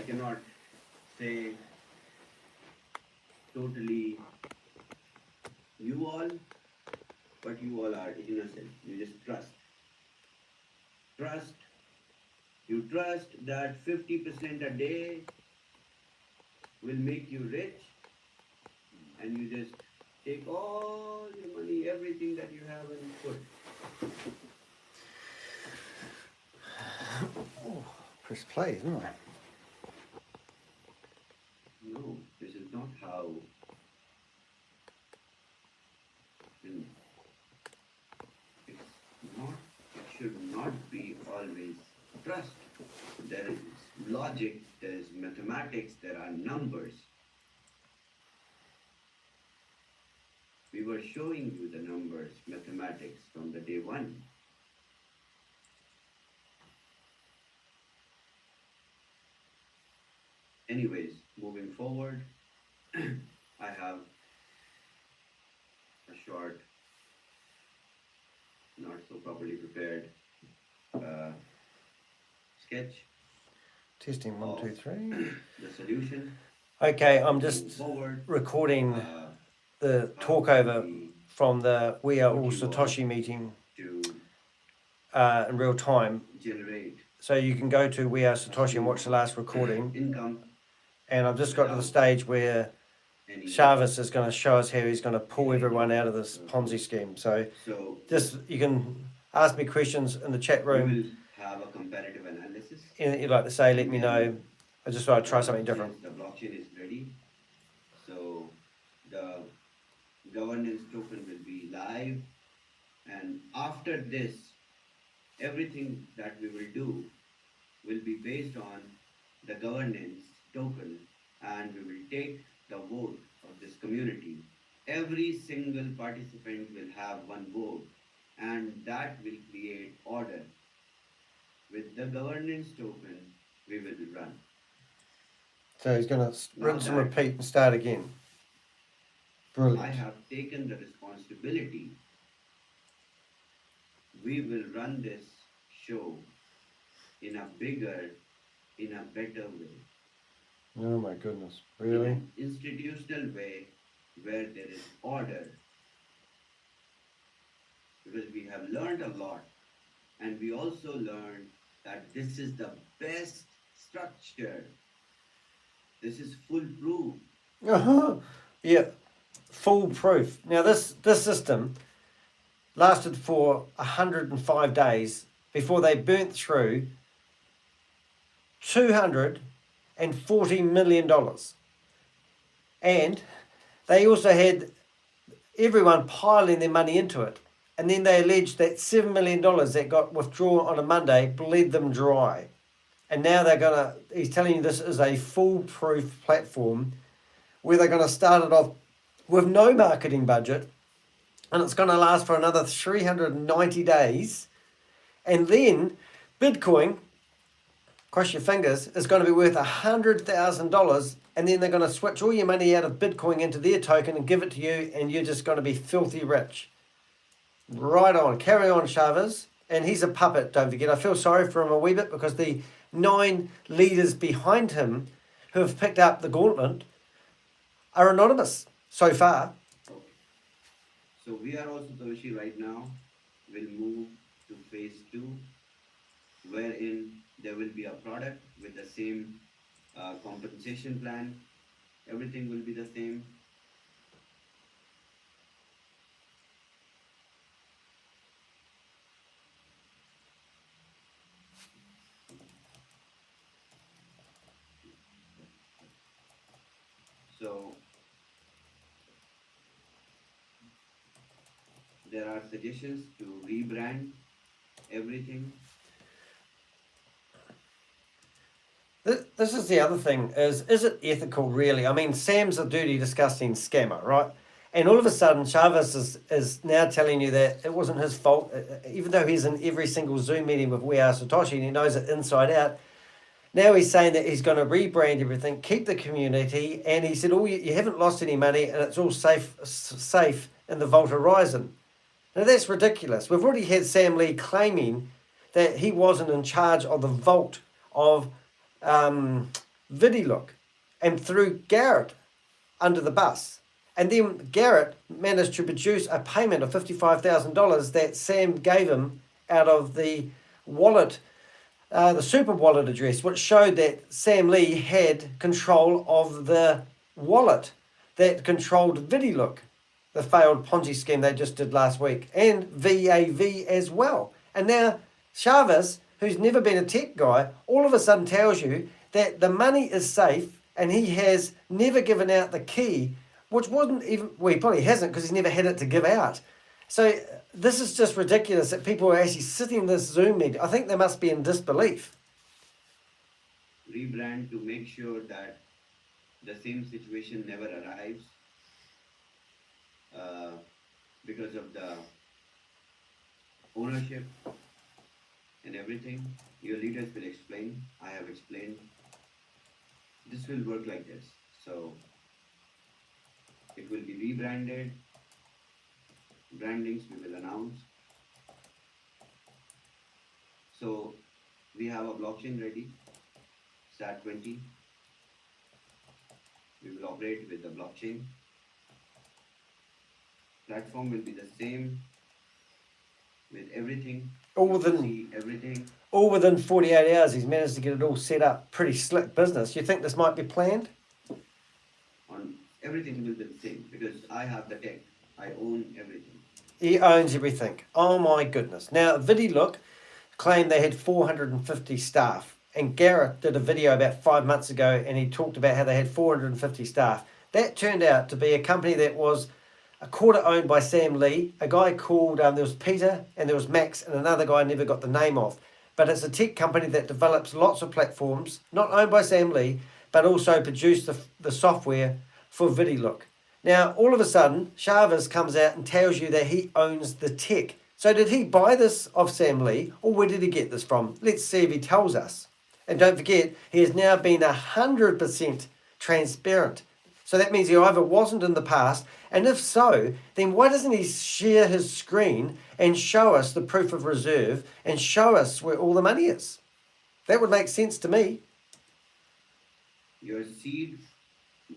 cannot say totally you all, but you all are innocent. You just trust. Trust. You trust that 50% a day will make you rich, and you just take all your money, everything that you have, and put. Oh, press play, isn't it? No, this is not how. And it should not be always trust. There is logic, there is mathematics, there are numbers. We were showing you the numbers, mathematics from the day one. Anyways, moving forward, I have a short, not so properly prepared sketch. Testing 1, 2, 3. The solution. Okay, I'm just recording the talk over from the We Are All Satoshi meeting in real time. So you can go to We Are Satoshi and watch the last recording. And I've just got to the stage where Chavez is going to show us how he's going to pull everyone out of this Ponzi scheme. So just you can ask me questions in the chat room. We will have a comparative analysis. And you'd like to say, let me know. I just thought I'd try something different. The blockchain is ready. So the governance token will be live. And after this, everything that we will do will be based on the governance token, and we will take the vote of this community. Every single participant will have one vote, and that will create order. With the governance token, we will run. So he's going to rinse and repeat and start again. Brilliant. I have taken the responsibility. We will run this show in a bigger, in a better way. Oh my goodness, really? In an institutional way where there is order. Because we have learned a lot, and we also learned that this is the best structure. This is foolproof. Yeah, foolproof. Now this system lasted for 105 days before they burnt through $240 million. And they also had everyone piling their money into it. And then they alleged that $7 million that got withdrawn on a Monday bled them dry. And now he's telling you this is a foolproof platform where they're going to start it off with no marketing budget. And it's going to last for another 390 days. And then Bitcoin, cross your fingers, is going to be worth $100,000. And then they're going to switch all your money out of Bitcoin into their token and give it to you. And you're just going to be filthy rich. Right on. Carry on, Chavez. And he's a puppet, don't forget. I feel sorry for him a wee bit because the 9 leaders behind him who have picked up the gauntlet are anonymous so far. Okay. So we are also Satoshi right now. We'll move to phase 2, wherein there will be a product with the same compensation plan. Everything will be the same. So there are suggestions to rebrand everything. This is the other thing, is it ethical really? I mean, Sam's a dirty, disgusting scammer, right? And all of a sudden, Chavez is now telling you that it wasn't his fault, even though he's in every single Zoom meeting with We Are Satoshi and he knows it inside out. Now he's saying that he's going to rebrand everything, keep the community, and he said, "Oh, you haven't lost any money, and it's all safe in the Vault Horizon." Now that's ridiculous. We've already had Sam Lee claiming that he wasn't in charge of the vault of VidiLook and threw Garrett under the bus. And then Garrett managed to produce a payment of $55,000 that Sam gave him out of the wallet, the super wallet address, which showed that Sam Lee had control of the wallet that controlled VidiLook, the failed Ponzi scheme they just did last week, and VAV as well. And now Chavez, who's never been a tech guy, all of a sudden tells you that the money is safe and he has never given out the key, which wasn't even, well, he probably hasn't because he's never had it to give out. So this is just ridiculous that people are actually sitting in this Zoom meeting. I think they must be in disbelief. Rebrand to make sure that the same situation never arrives because of the ownership and everything. Your leaders will explain. I have explained. This will work like this. So it will be rebranded. Brandings we will announce. So we have a blockchain ready, SAT20. We will operate with the blockchain. Platform will be the same with everything. All within, see everything. All within 48 hours, he's managed to get it all set up. Pretty slick business. You think this might be planned? On everything will be the same because I have the tech. I own everything. He owns everything. Oh my goodness. Now, VidiLook claimed they had 450 staff. And Garrett did a video about 5 months ago and he talked about how they had 450 staff. That turned out to be a company that was a quarter owned by Sam Lee, a guy called, there was Peter and there was Max and another guy I never got the name of. But it's a tech company that develops lots of platforms, not owned by Sam Lee, but also produce the software for VidiLook. Now, all of a sudden, Chavez comes out and tells you that he owns the tech. So did he buy this off Sam Lee, or where did he get this from? Let's see if he tells us. And don't forget, he has now been 100% transparent. So that means he either wasn't in the past, and if so, then why doesn't he share his screen and show us the proof of reserve and show us where all the money is? That would make sense to me. Your seed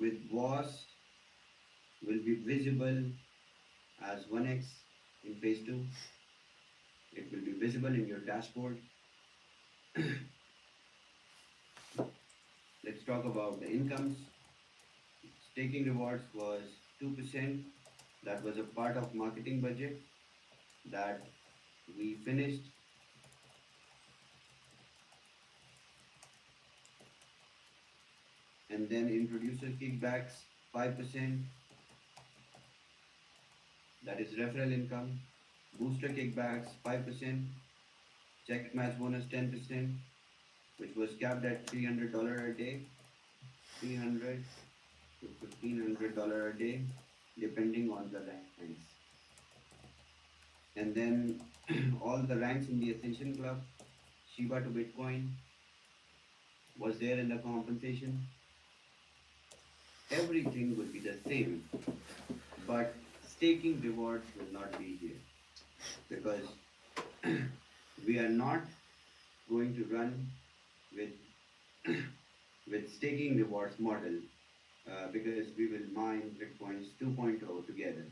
with WAS will be visible as 1x in phase 2. It will be visible in your dashboard. Let's talk about the incomes. Staking rewards was 2%. That was a part of marketing budget that we finished. And then introducer kickbacks 5%. That is referral income. Booster kickbacks 5%. Check match bonus 10%, which was capped at $300 a day. $300 to $1,500 a day, depending on the ranks. And then all the ranks in the Ascension Club, Shiba to Bitcoin, was there in the compensation. Everything will be the same, but staking rewards will not be here because we are not going to run with staking rewards model because we will mine Bitcoins 2.0 together.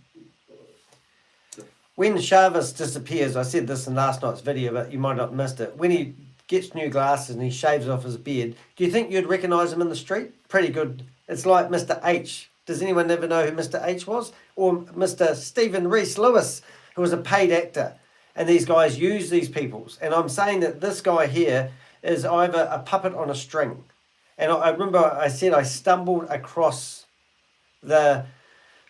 When Chavez disappears, I said this in last night's video, but you might not have missed it. When he gets new glasses and he shaves off his beard, do you think you'd recognise him in the street? Pretty good. It's like Mr. H. Does anyone ever know who Mr. H was? Or Mr. Stephen Reese Lewis, who was a paid actor. And these guys use these peoples. And I'm saying that this guy here is either a puppet on a string. And I remember I said I stumbled across the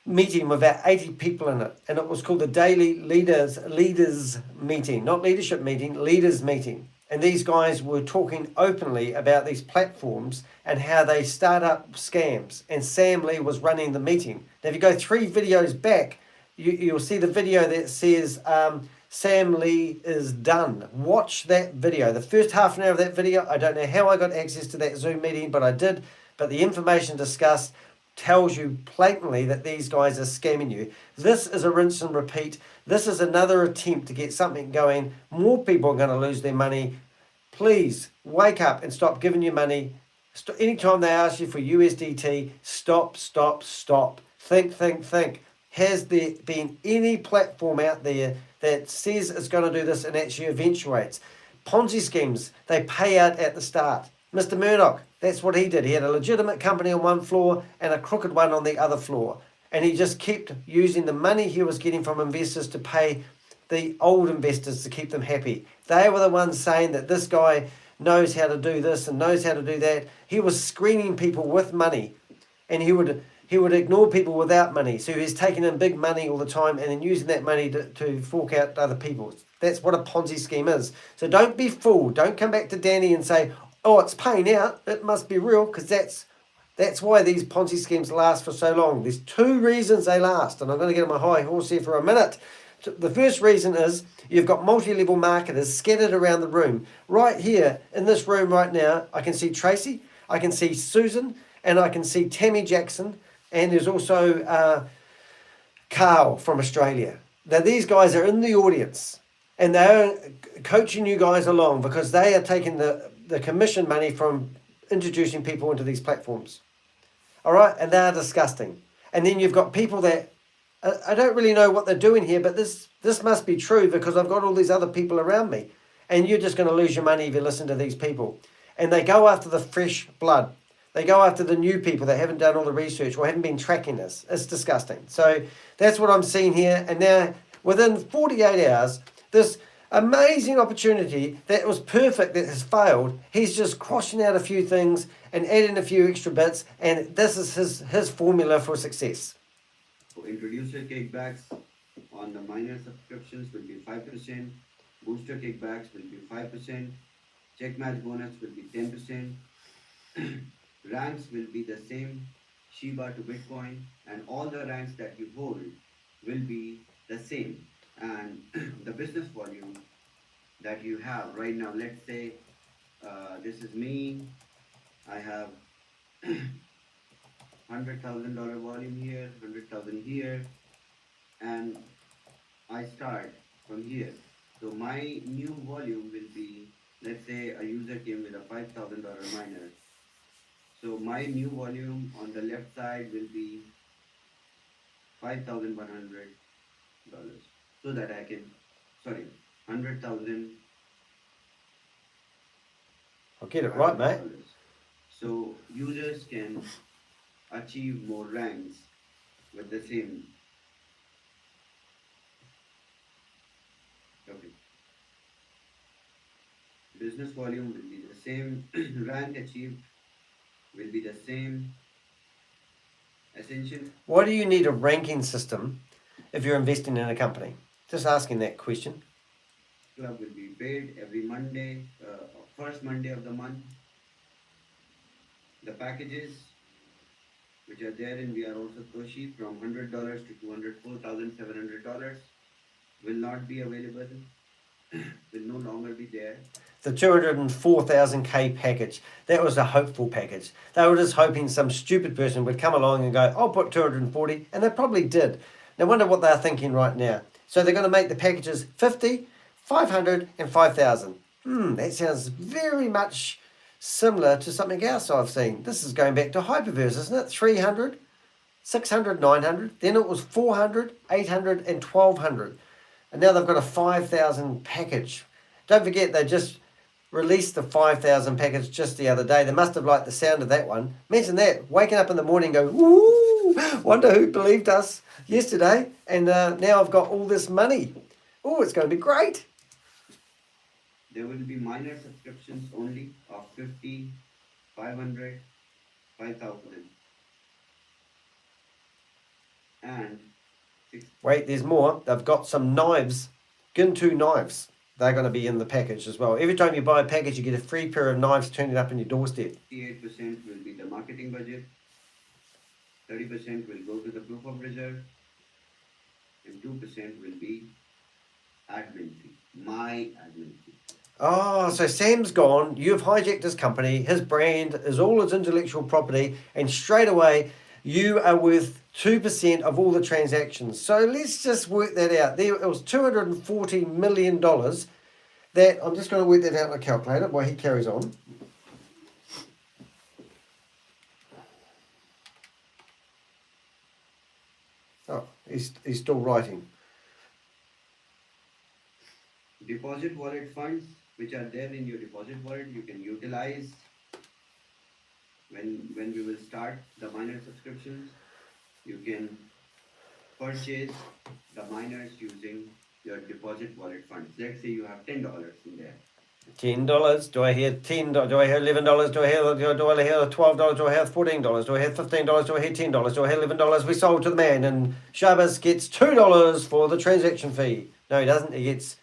meeting with about 80 people in it. And it was called the Daily Leaders Meeting. Not leadership meeting, leaders meeting. And these guys were talking openly about these platforms and how they start up scams. And Sam Lee was running the meeting. Now, if you go 3 videos back, you'll see the video that says Sam Lee is done. Watch that video. The first half an hour of that video, I don't know how I got access to that Zoom meeting, but I did. But the information discussed tells you blatantly that these guys are scamming you. This is a rinse and repeat. This is another attempt to get something going. More people are going to lose their money. Please wake up and stop giving your money Anytime they ask you for USDT, stop. Think. Has there been any platform out there that says it's going to do this and actually eventuates? Ponzi schemes, they pay out at the start. Mr. Murdoch, that's what he did. He had a legitimate company on one floor and a crooked one on the other floor. And he just kept using the money he was getting from investors to pay the old investors to keep them happy. They were the ones saying that this guy knows how to do this and knows how to do that. He was screening people with money, and he would ignore people without money. So he's taking in big money all the time and then using that money to fork out to other people. That's what a Ponzi scheme is. So don't be fooled. Don't come back to Danny and say, oh, it's paying out, it must be real, because that's why these Ponzi schemes last for so long. There's two reasons they last, and I'm going to get on my high horse here for a minute. The first reason is you've got multi-level marketers scattered around the room. Right here, in this room right now, I can see Tracy, I can see Susan, and I can see Tammy Jackson, and there's also Carl from Australia. Now, these guys are in the audience, and they're coaching you guys along because they are taking the commission money from introducing people into these platforms. All right, and they're disgusting. And then you've got people that I don't really know what they're doing here, but this must be true because I've got all these other people around me. And you're just going to lose your money if you listen to these people. And they go after the fresh blood. They go after the new people that haven't done all the research or haven't been tracking this. It's disgusting. So that's what I'm seeing here. And now, within 48 hours, this amazing opportunity that was perfect that has failed, he's just crossing out a few things and adding a few extra bits. And this is his formula for success. Introducer kickbacks on the minor subscriptions will be 5%. Booster kickbacks will be 5%. Check match bonus will be 10%. Ranks will be the same, Shiba to Bitcoin, and all the ranks that you hold will be the same. And the business volume that you have right now, let's say this is me, I have $100,000 volume here, 100,000 here, and I start from here. So my new volume will be, let's say a user came with a $5,000 miner. So my new volume on the left side will be $5,100, so that I can, 100,000. I'll get it right, mate. So users can achieve more ranks with the same. Okay. Business volume will be the same, rank achieved will be the same. Essential. Why do you need a ranking system if you're investing in a company? Just asking that question. Club will be paid every Monday, first Monday of the month. The packages which are there in We Are All Satoshi from $100 to $204,700 will not be available, will no longer be there. The 204,000K package, that was a hopeful package. They were just hoping some stupid person would come along and go, I'll put 240, and they probably did. Now, wonder what they're thinking right now. So they're going to make the packages 50, 500, and 5,000. That sounds very much similar to something else I've seen. This is going back to Hyperverse, isn't it? 300, 600, 900. Then it was 400, 800, and 1,200. And now they've got a 5,000 package. Don't forget, they just released the 5,000 package just the other day. They must have liked the sound of that one. Imagine that, waking up in the morning and going, woo, wonder who believed us yesterday. And now I've got all this money. Oh, it's going to be great. There will be minor subscriptions only of 50, 500, 5,000. And wait, there's more. They've got some knives, Gintu knives. They're going to be in the package as well. Every time you buy a package, you get a free pair of knives turning up on your doorstep. 58% will be the marketing budget. 30% will go to the proof of reserve. And 2% will be admin fee. My admin fee. Oh, so Sam's gone. You've hijacked his company. His brand is all his intellectual property. And straight away, you are worth 2% of all the transactions. So let's just work that out. There it was $240 million that, I'm just going to work that out on a calculator while he carries on. He's still writing. Deposit wallet funds, which are there in your deposit wallet, you can utilize when we will start the miner subscriptions. You can purchase the miners using your deposit wallet funds. Let's say you have $10 in there. $10. Do I hear $10? Do I hear $11? Do I hear $12? Do I hear $14? Do I hear $15? Do I hear $10? Do I hear $11? We sold to the man, and Shabbos gets $2 for the transaction fee. No, he doesn't. He gets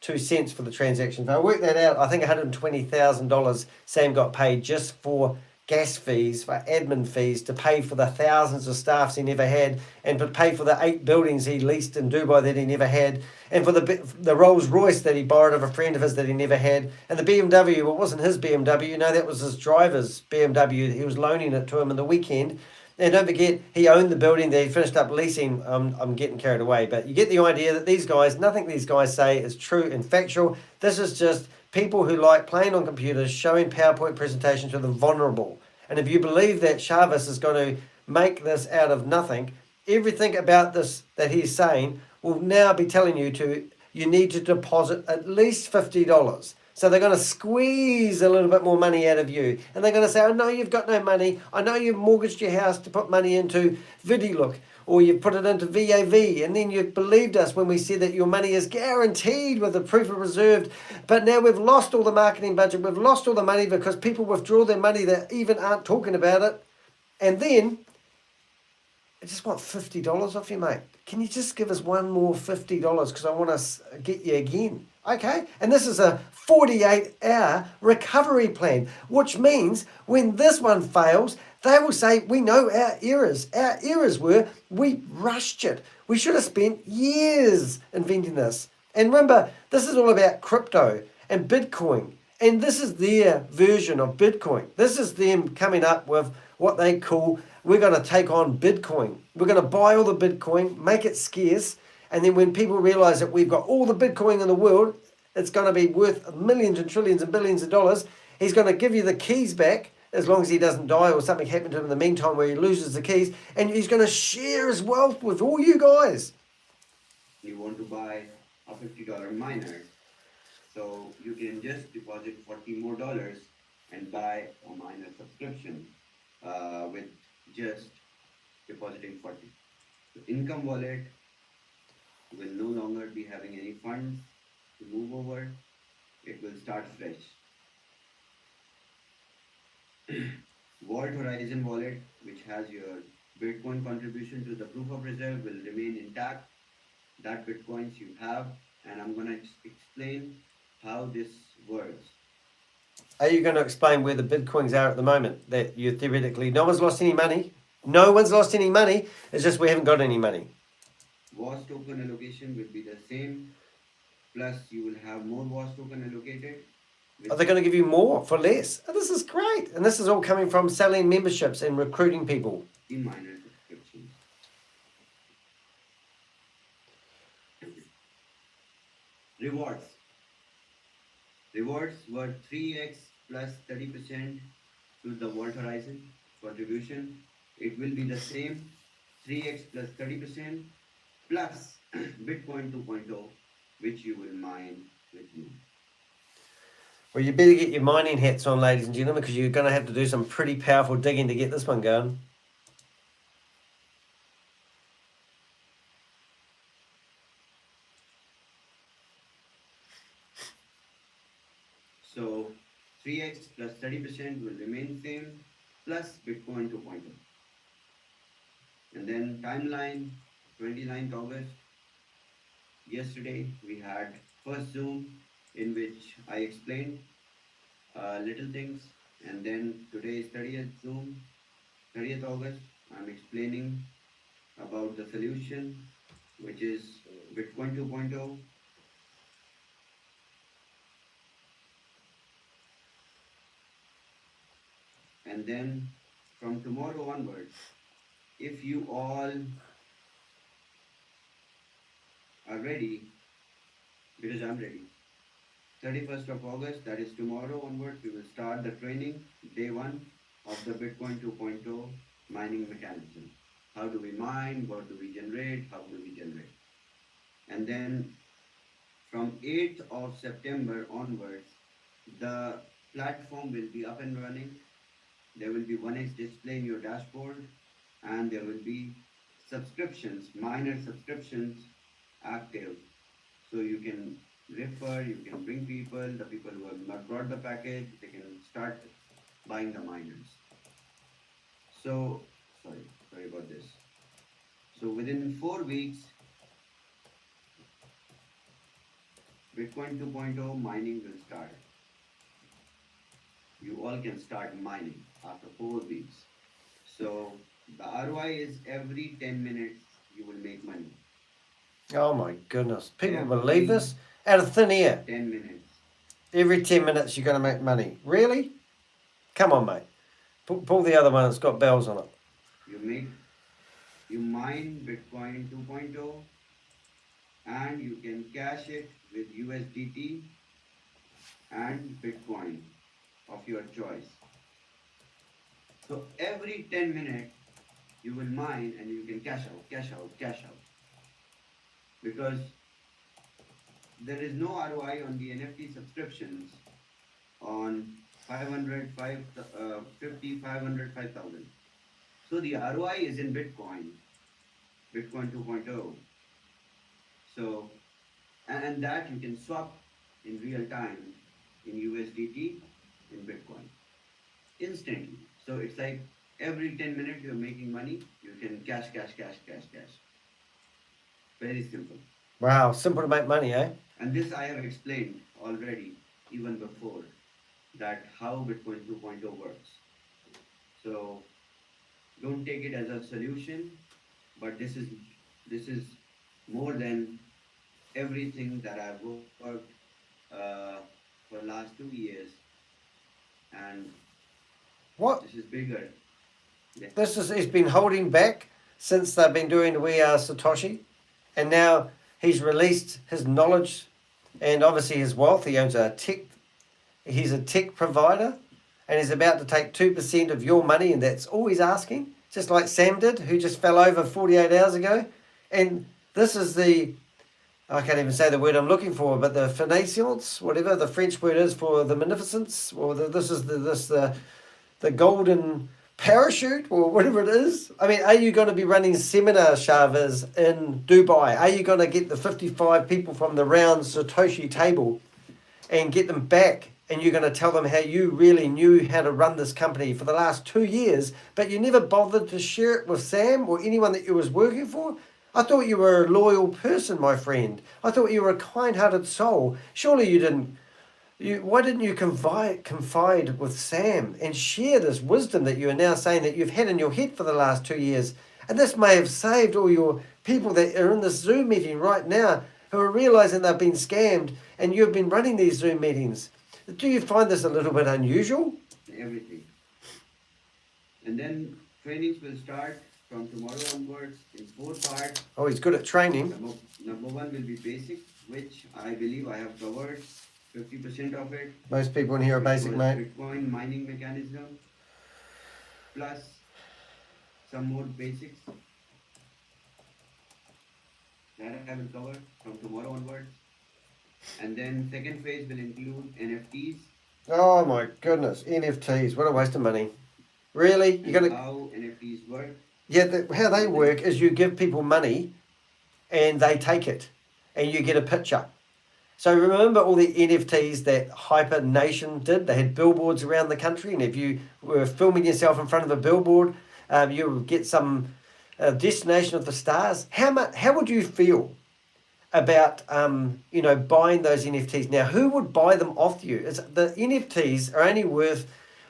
2 cents for the transaction fee. I worked that out. I think $120,000 Sam got paid just for gas fees, for admin fees, to pay for the thousands of staffs he never had, and to pay for the 8 buildings he leased in Dubai that he never had, and for the Rolls Royce that he borrowed of a friend of his that he never had, and the BMW. Well, it wasn't his BMW. No, that was his driver's BMW. He was loaning it to him in the weekend. And don't forget, he owned the building that he finished up leasing. I'm getting carried away, but you get the idea that these guys, nothing these guys say is true and factual. This is just people who like playing on computers, showing PowerPoint presentations to the vulnerable. And if you believe that Chavez is going to make this out of nothing, everything about this that he's saying will now be telling you need to deposit at least $50. So they're going to squeeze a little bit more money out of you. And they're going to say, I know you've got no money. I know you've mortgaged your house to put money into VidiLook, or you've put it into VAV, and then you've believed us when we said that your money is guaranteed with the proof of reserve. But now we've lost all the marketing budget. We've lost all the money because people withdraw their money that even aren't talking about it. And then I just want $50 off you, mate. Can you just give us one more $50 because I want to get you again? Okay, and this is a 48-hour recovery plan, which means when this one fails, they will say, we know our errors. Our errors were we rushed it. We should have spent years inventing this. And remember, this is all about crypto and Bitcoin. And this is their version of Bitcoin. This is them coming up with what they call, we're going to take on Bitcoin. We're going to buy all the Bitcoin, make it scarce, and then when people realize that we've got all the Bitcoin in the world, it's going to be worth millions and trillions and billions of dollars. He's going to give you the keys back as long as he doesn't die or something happened to him in the meantime where he loses the keys, and he's going to share his wealth with all you guys. You want to buy a $50 miner, so you can just deposit $40 more and buy a miner subscription with just depositing 40. So income wallet will no longer be having any funds to move over. It will start fresh. Vault Horizon wallet, which has your Bitcoin contribution to the proof of reserve, will remain intact. That Bitcoins you have, and I'm going to explain how this works. Are you going to explain where the Bitcoins are at the moment? That you theoretically, no one's lost any money. No one's lost any money. It's just we haven't got any money. WAS token allocation will be the same. Plus, you will have more WAS token allocated. Are they going to give you more for less? Oh, this is great. And this is all coming from selling memberships and recruiting people. In miner subscriptions. Rewards. Rewards were 3x plus 30% to the Vault Horizon contribution. It will be the same 3x plus 30% plus Bitcoin 2.0, which you will mine with me. Well, you better get your mining hats on, ladies and gentlemen, because you're going to have to do some pretty powerful digging to get this one going. So 3x plus 30% will remain same, plus Bitcoin 2.0. And then timeline, 29th August. Yesterday we had first Zoom in which I explained little things, and then today is 30th Zoom, 30th August. I'm explaining about the solution, which is Bitcoin 2.0. And then from tomorrow onwards, if you all are ready, because I'm ready, 31st of August, that is tomorrow onwards, we will start the training, day 1 of the Bitcoin 2.0 mining mechanism. how do we mine, what do we generate, how do we generate. And then from 8th of September onwards, the platform will be up and running. There will be 1x display in your dashboard, and there will be subscriptions, minor subscriptions active. So you can refer, you can bring people, the people who have not brought the package, they can start buying the miners. So, sorry about this. So within 4 weeks, Bitcoin 2.0 mining will start. You all can start mining after 4 weeks. So the ROI is every 10 minutes you will make money. Oh my goodness. People Every believe this? Out of thin air. 10 minutes. Every 10 minutes you're going to make money. Really? Come on, mate. Pull the other one that's got bells on it. You mine Bitcoin 2.0 and you can cash it with USDT and Bitcoin of your choice. So every 10 minutes you will mine and you can cash out. Because there is no ROI on the NFT subscriptions on 500, 50, 500, 5,000. So the ROI is in Bitcoin 2.0. So, and that you can swap in real time in USDT in Bitcoin instantly. So it's like every 10 minutes you're making money, you can cash. Very simple. Wow, simple to make money, eh? And this I have explained already, even before, that how Bitcoin 2.0 works. So don't take it as a solution, but this is more than everything that I've worked for the last 2 years, and What? this is bigger. Yeah. He's been holding back since they've been doing We Are Satoshi, and now he's released his knowledge and obviously his wealth. He owns he's a tech provider, and he's about to take 2% of your money, and that's all he's asking, just like Sam did, who just fell over 48 hours ago. And this is I can't even say the word I'm looking for, but the finessence, whatever the French word is for the magnificence, or the golden parachute, or whatever it is. I mean, are you going to be running seminar shavas in Dubai? Are you going to get the 55 people from the round Satoshi table and get them back? And you're going to tell them how you really knew how to run this company for the last 2 years, but you never bothered to share it with Sam or anyone that you was working for? I thought you were a loyal person, my friend. I thought you were a kind-hearted soul. Surely you didn't. Why didn't you confide with Sam and share this wisdom that you are now saying that you've had in your head for the last 2 years? And this may have saved all your people that are in this Zoom meeting right now who are realizing they've been scammed, and you've been running these Zoom meetings. Do you find this a little bit unusual? Everything. And then trainings will start from tomorrow onwards in 4 parts. Oh, he's good at training. Number 1 will be basic, which I believe I have covered 50% of it. Most people in here are basic, mate. Bitcoin mining mechanism, plus some more basics that I will cover from tomorrow onwards. And then second phase will include NFTs. Oh my goodness, NFTs! What a waste of money. Really? You got to how NFTs work? Yeah, how they work is you give people money, and they take it, and you get a picture. So remember all the NFTs that Hyper Nation did? They had billboards around the country, and if you were filming yourself in front of a billboard, you would get some destination of the stars. How would you feel about buying those NFTs? Now, who would buy them off you? The NFTs are only worth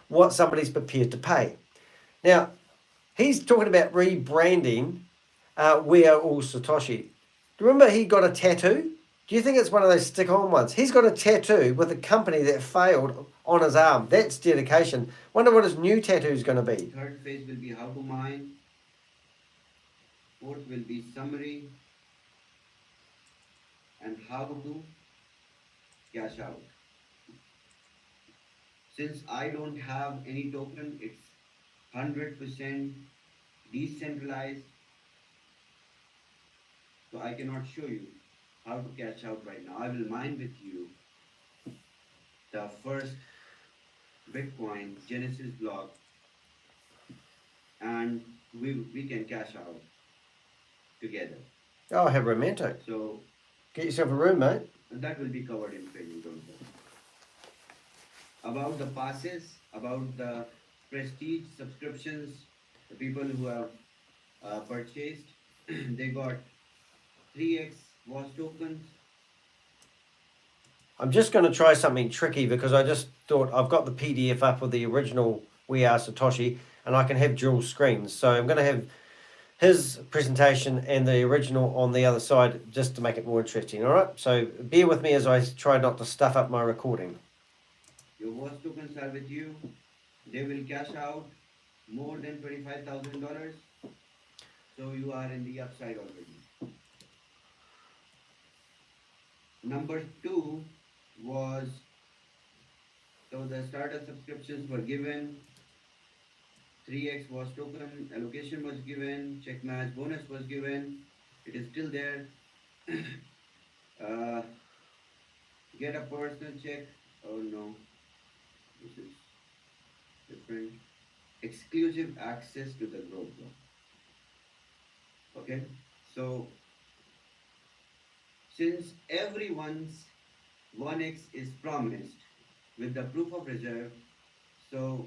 what somebody's prepared to pay. Now, he's talking about rebranding We Are All Satoshi. Remember he got a tattoo? Do you think it's one of those stick-on ones? He's got a tattoo with a company that failed on his arm. That's dedication. Wonder what his new tattoo is going to be. Third phase will be how to mine. Fourth will be summary and how to cash out. Since I don't have any token, it's 100% decentralized. So I cannot show you how to cash out right now. I will mine with you the first Bitcoin Genesis block, and we can cash out together. Oh, how romantic. So Get yourself a room, mate. that will be covered in training, don't worry. About the passes, about the prestige subscriptions, the people who have purchased, they got 3x was tokens. I'm just going to try something tricky because I just thought I've got the PDF up with the original We Are Satoshi and I can have dual screens. So I'm going to have his presentation and the original on the other side just to make it more interesting. All right. So bear with me as I try not to stuff up my recording. Your was tokens are with you. They will cash out more than $25,000. So you are in the upside already. Number two was, so the starter subscriptions were given, 3x was token, allocation was given, check match bonus was given, it is still there. uh, get a personal check, oh no, this is different. Exclusive access to the growth block. Okay, so since everyone's 1x is promised with the proof of reserve, so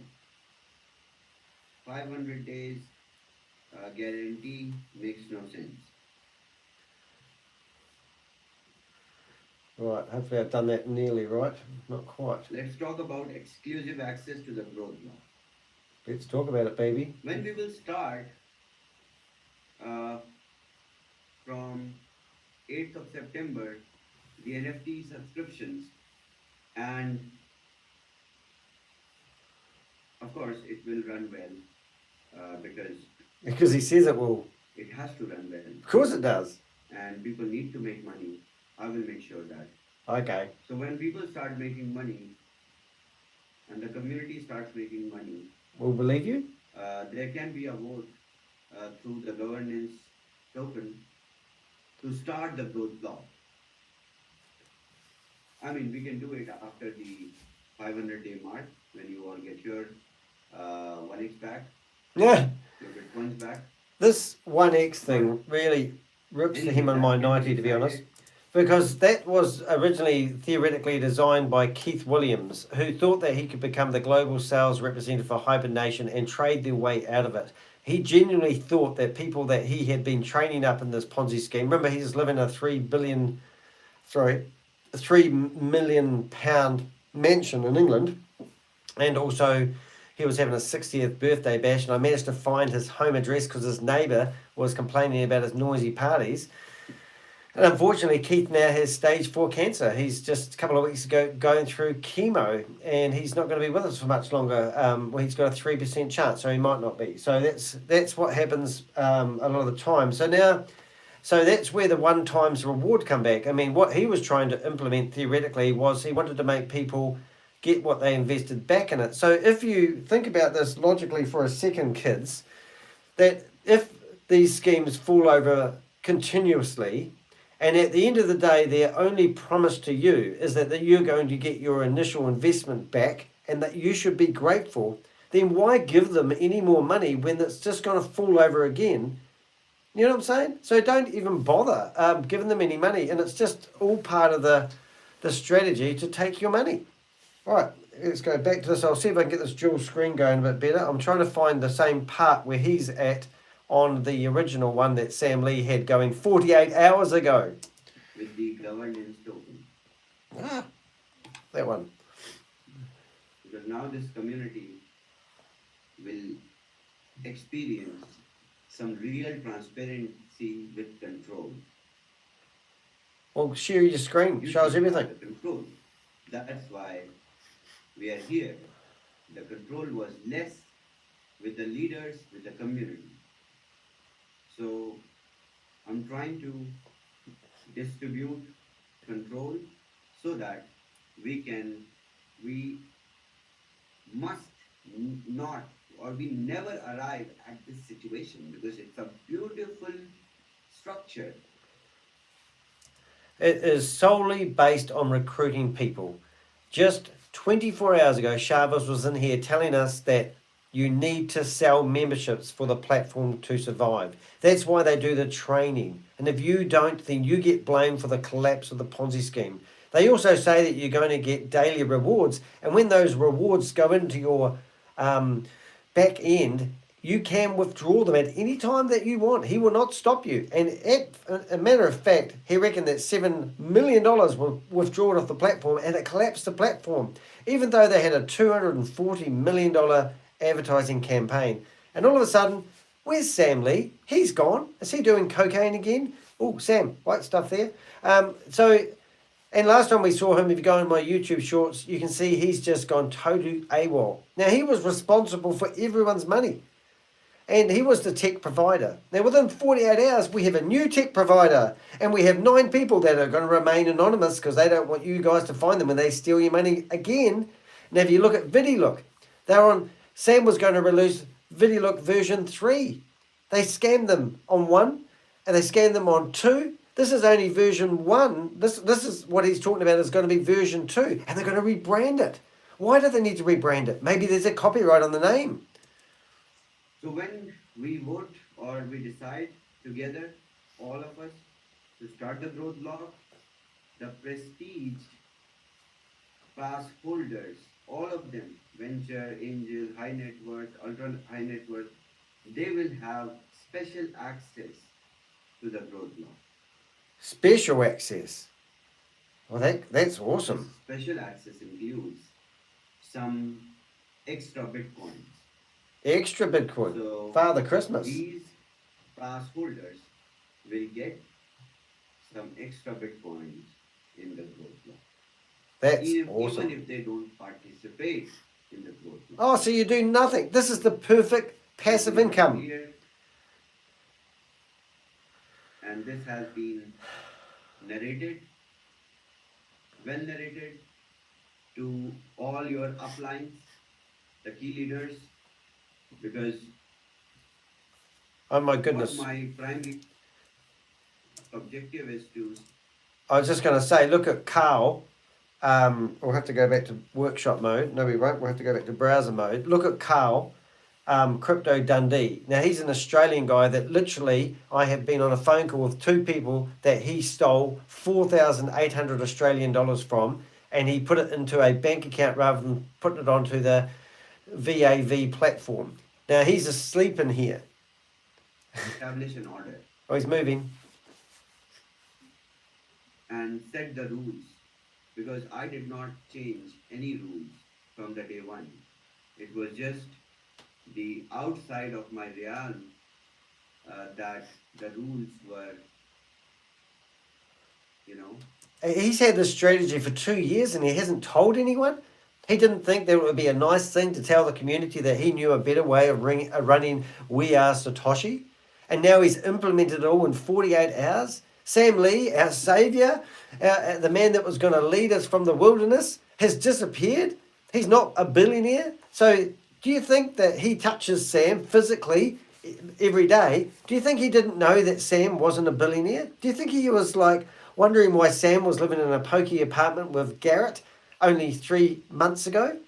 500 days guarantee makes no sense. Right, hopefully I've done that nearly right. Not quite. Let's talk about exclusive access to the growth block. Let's talk about it, baby. When we will start uh, from 8th of September, the NFT subscriptions, and of course it will run well Because he says it will. it has to run well, Of course it does. and people need to make money. I will make sure that. Okay. So when people start making money and the community starts making money, We'll believe you. there can be a vote through the governance token to start the growth block. I mean, we can do it after the 500-day mark when you all get your 1x back, Yeah. your Bitcoins back. This 1x thing really rips the hem of my 90, to be honest. Because that was originally theoretically designed by Keith Williams, who thought that he could become the global sales representative for Hibernation and trade their way out of it. He genuinely thought that people that he had been training up in this Ponzi scheme, remember he's living in a £3 million pound mansion in England, and also he was having a 60th birthday bash, and I managed to find his home address because his neighbour was complaining about his noisy parties. And unfortunately, Keith now has stage 4 cancer. He's just a couple of weeks ago going through chemo, and he's not going to be with us for much longer. Well, he's got a 3% chance, so he might not be. So that's what happens a lot of the time. So that's where the one times reward come back. I mean, what he was trying to implement theoretically was he wanted to make people get what they invested back in it. So if you think about this logically for a second, kids, that if these schemes fall over continuously, and at the end of the day, their only promise to you is that you're going to get your initial investment back and that you should be grateful, then why give them any more money when it's just going to fall over again? You know what I'm saying? So don't even bother giving them any money. And it's just all part of the strategy to take your money. All right, let's go back to this. I'll see if I can get this dual screen going a bit better. I'm trying to find the same part where he's at on the original one that Sam Lee had going 48 hours ago. With the governance token. That one. Because now this community will experience some real transparency with control. Well, share your screen. You Shows should have everything. the control. That's why we are here. The control was less with the leaders, with the community. So I'm trying to distribute control so that we must not, or we never arrive at this situation, because it's a beautiful structure. It is solely based on recruiting people. Just 24 hours ago, Chavez was in here telling us that you need to sell memberships for the platform to survive. That's why they do the training. And if you don't, then you get blamed for the collapse of the Ponzi scheme. They also say that you're going to get daily rewards. And when those rewards go into your back end, you can withdraw them at any time that you want. He will not stop you. And a matter of fact, he reckoned that $7 million were withdrawn off the platform, and it collapsed the platform, even though they had a $240 million advertising campaign. And all of a sudden, where's Sam Lee? He's gone. Is he doing cocaine again? Oh, Sam, white stuff there. And last time we saw him, if you go in my YouTube shorts, you can see he's just gone totally AWOL. Now, he was responsible for everyone's money. And he was the tech provider. Now, within 48 hours, we have a new tech provider. And we have 9 people that are going to remain anonymous because they don't want you guys to find them when they steal your money again. Now, if you look at VidiLook, Sam was going to release VidiLook version 3. They scammed them on 1, and they scammed them on 2. This is only version 1. This is what he's talking about is going to be version 2. And they're going to rebrand it. Why do they need to rebrand it? Maybe there's a copyright on the name. So when we vote or we decide together, all of us, to start the growth block, the prestige pass holders, all of them, venture, angel, high net worth, ultra high net worth, they will have special access to the growth block. Special access. Well, that's awesome. This special access includes some extra bitcoins. Extra Bitcoin. So Father Christmas. these pass holders will get some extra bitcoins in the growth block. That's Even awesome. if they don't participate in the growth block. Oh, so you do nothing. This is the perfect passive income. Here, and this has been narrated, well narrated to all your uplines, the key leaders, because Oh my what goodness. my primary objective is to I was just going to say, look at Carl. We'll have to go back to workshop mode. No, we won't. We'll have to go back to browser mode. Look at Carl, Crypto Dundee. Now, he's an Australian guy that literally, I have been on a phone call with 2 people that he stole 4,800 Australian dollars from, and he put it into a bank account rather than putting it onto the VAV platform. Now, he's asleep in here. establish an order Oh, he's moving. and set the rules, because I did not change any rules from the day one. It was just the outside of my realm that the rules were, He's had this strategy for 2 years and he hasn't told anyone. He didn't think that it would be a nice thing to tell the community that he knew a better way of running We Are Satoshi. And now he's implemented it all in 48 hours. Sam Lee, our savior, the man that was going to lead us from the wilderness, has disappeared. He's not a billionaire. So do you think that he touches Sam physically every day? Do you think he didn't know that Sam wasn't a billionaire? Do you think he was like wondering why Sam was living in a pokey apartment with Garrett only 3 months ago?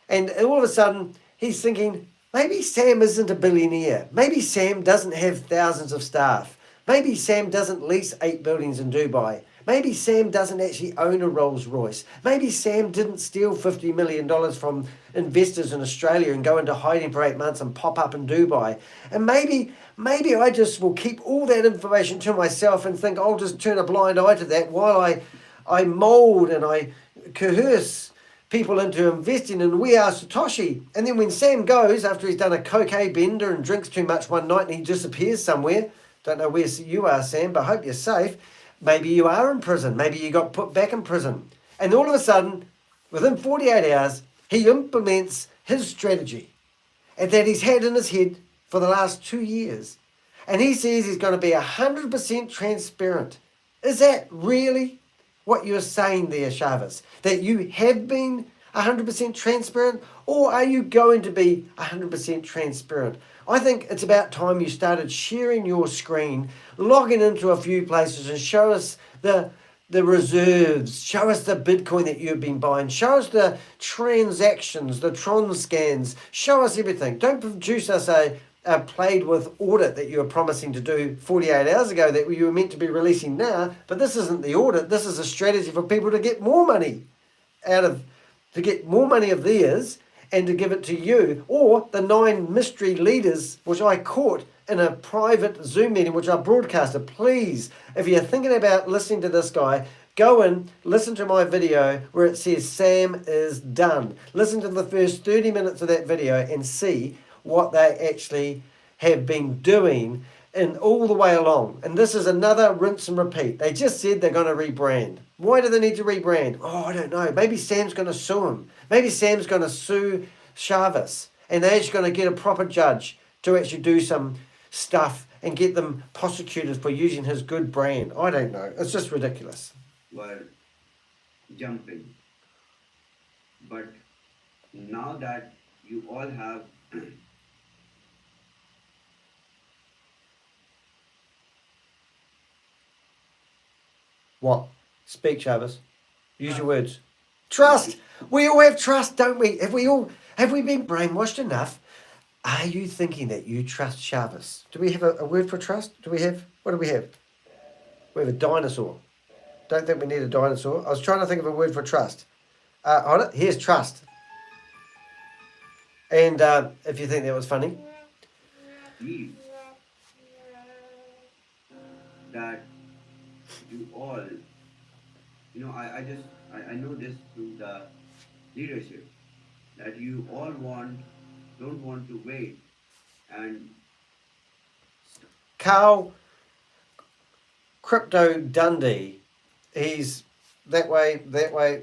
And all of a sudden, he's thinking, maybe Sam isn't a billionaire. Maybe Sam doesn't have thousands of staff. Maybe Sam doesn't lease 8 buildings in Dubai. Maybe Sam doesn't actually own a Rolls Royce. Maybe Sam didn't steal $50 million from investors in Australia and go into hiding for 8 months and pop up in Dubai. And maybe I just will keep all that information to myself and think I'll just turn a blind eye to that while I mold and I coerce people into investing in We Are Satoshi. And then when Sam goes, after he's done a cocaine bender and drinks too much one night and he disappears somewhere, don't know where you are, Sam, but I hope you're safe. Maybe you are in prison. Maybe you got put back in prison. And all of a sudden, within 48 hours, he implements his strategy and that he's had in his head for the last 2 years. And he says he's going to be 100% transparent. Is that really what you're saying there, Chavez? That you have been 100% transparent? Or are you going to be 100% transparent? I think it's about time you started sharing your screen, logging into a few places and show us the the reserves. Show us the Bitcoin that you've been buying. Show us the transactions, the Tron scans. Show us everything. Don't produce us a played with audit that you were promising to do 48 hours ago that you were meant to be releasing now. But this isn't the audit. This is a strategy for people to get more money to get more money of theirs and to give it to you, or the 9 mystery leaders, which I caught in a private Zoom meeting, which I broadcasted. Please, if you're thinking about listening to this guy, go and listen to my video where it says Sam is done. Listen to the first 30 minutes of that video and see what they actually have been doing and all the way along. And this is another rinse and repeat. They just said they're going to rebrand. Why do they need to rebrand? Oh, I don't know. Maybe Sam's going to sue him. Maybe Sam's going to sue Chavis, and they're just going to get a proper judge to actually do some stuff and get them prosecuted for using his good brand. I don't know. It's just ridiculous. Were jumping. But now that you all have What? Speak, Chavis. Use your words. Trust. We all have trust, don't we? Have we been brainwashed enough? Are you thinking that you trust Chavis? Do we have a word for trust? What do we have? We have a dinosaur. Don't think we need a dinosaur. I was trying to think of a word for trust. Hold it. Here's trust. And if you think that was funny. believe that you all, I know this through the leadership, that you all don't want to wait and Carl Crypto Dundee, he's that way, there, I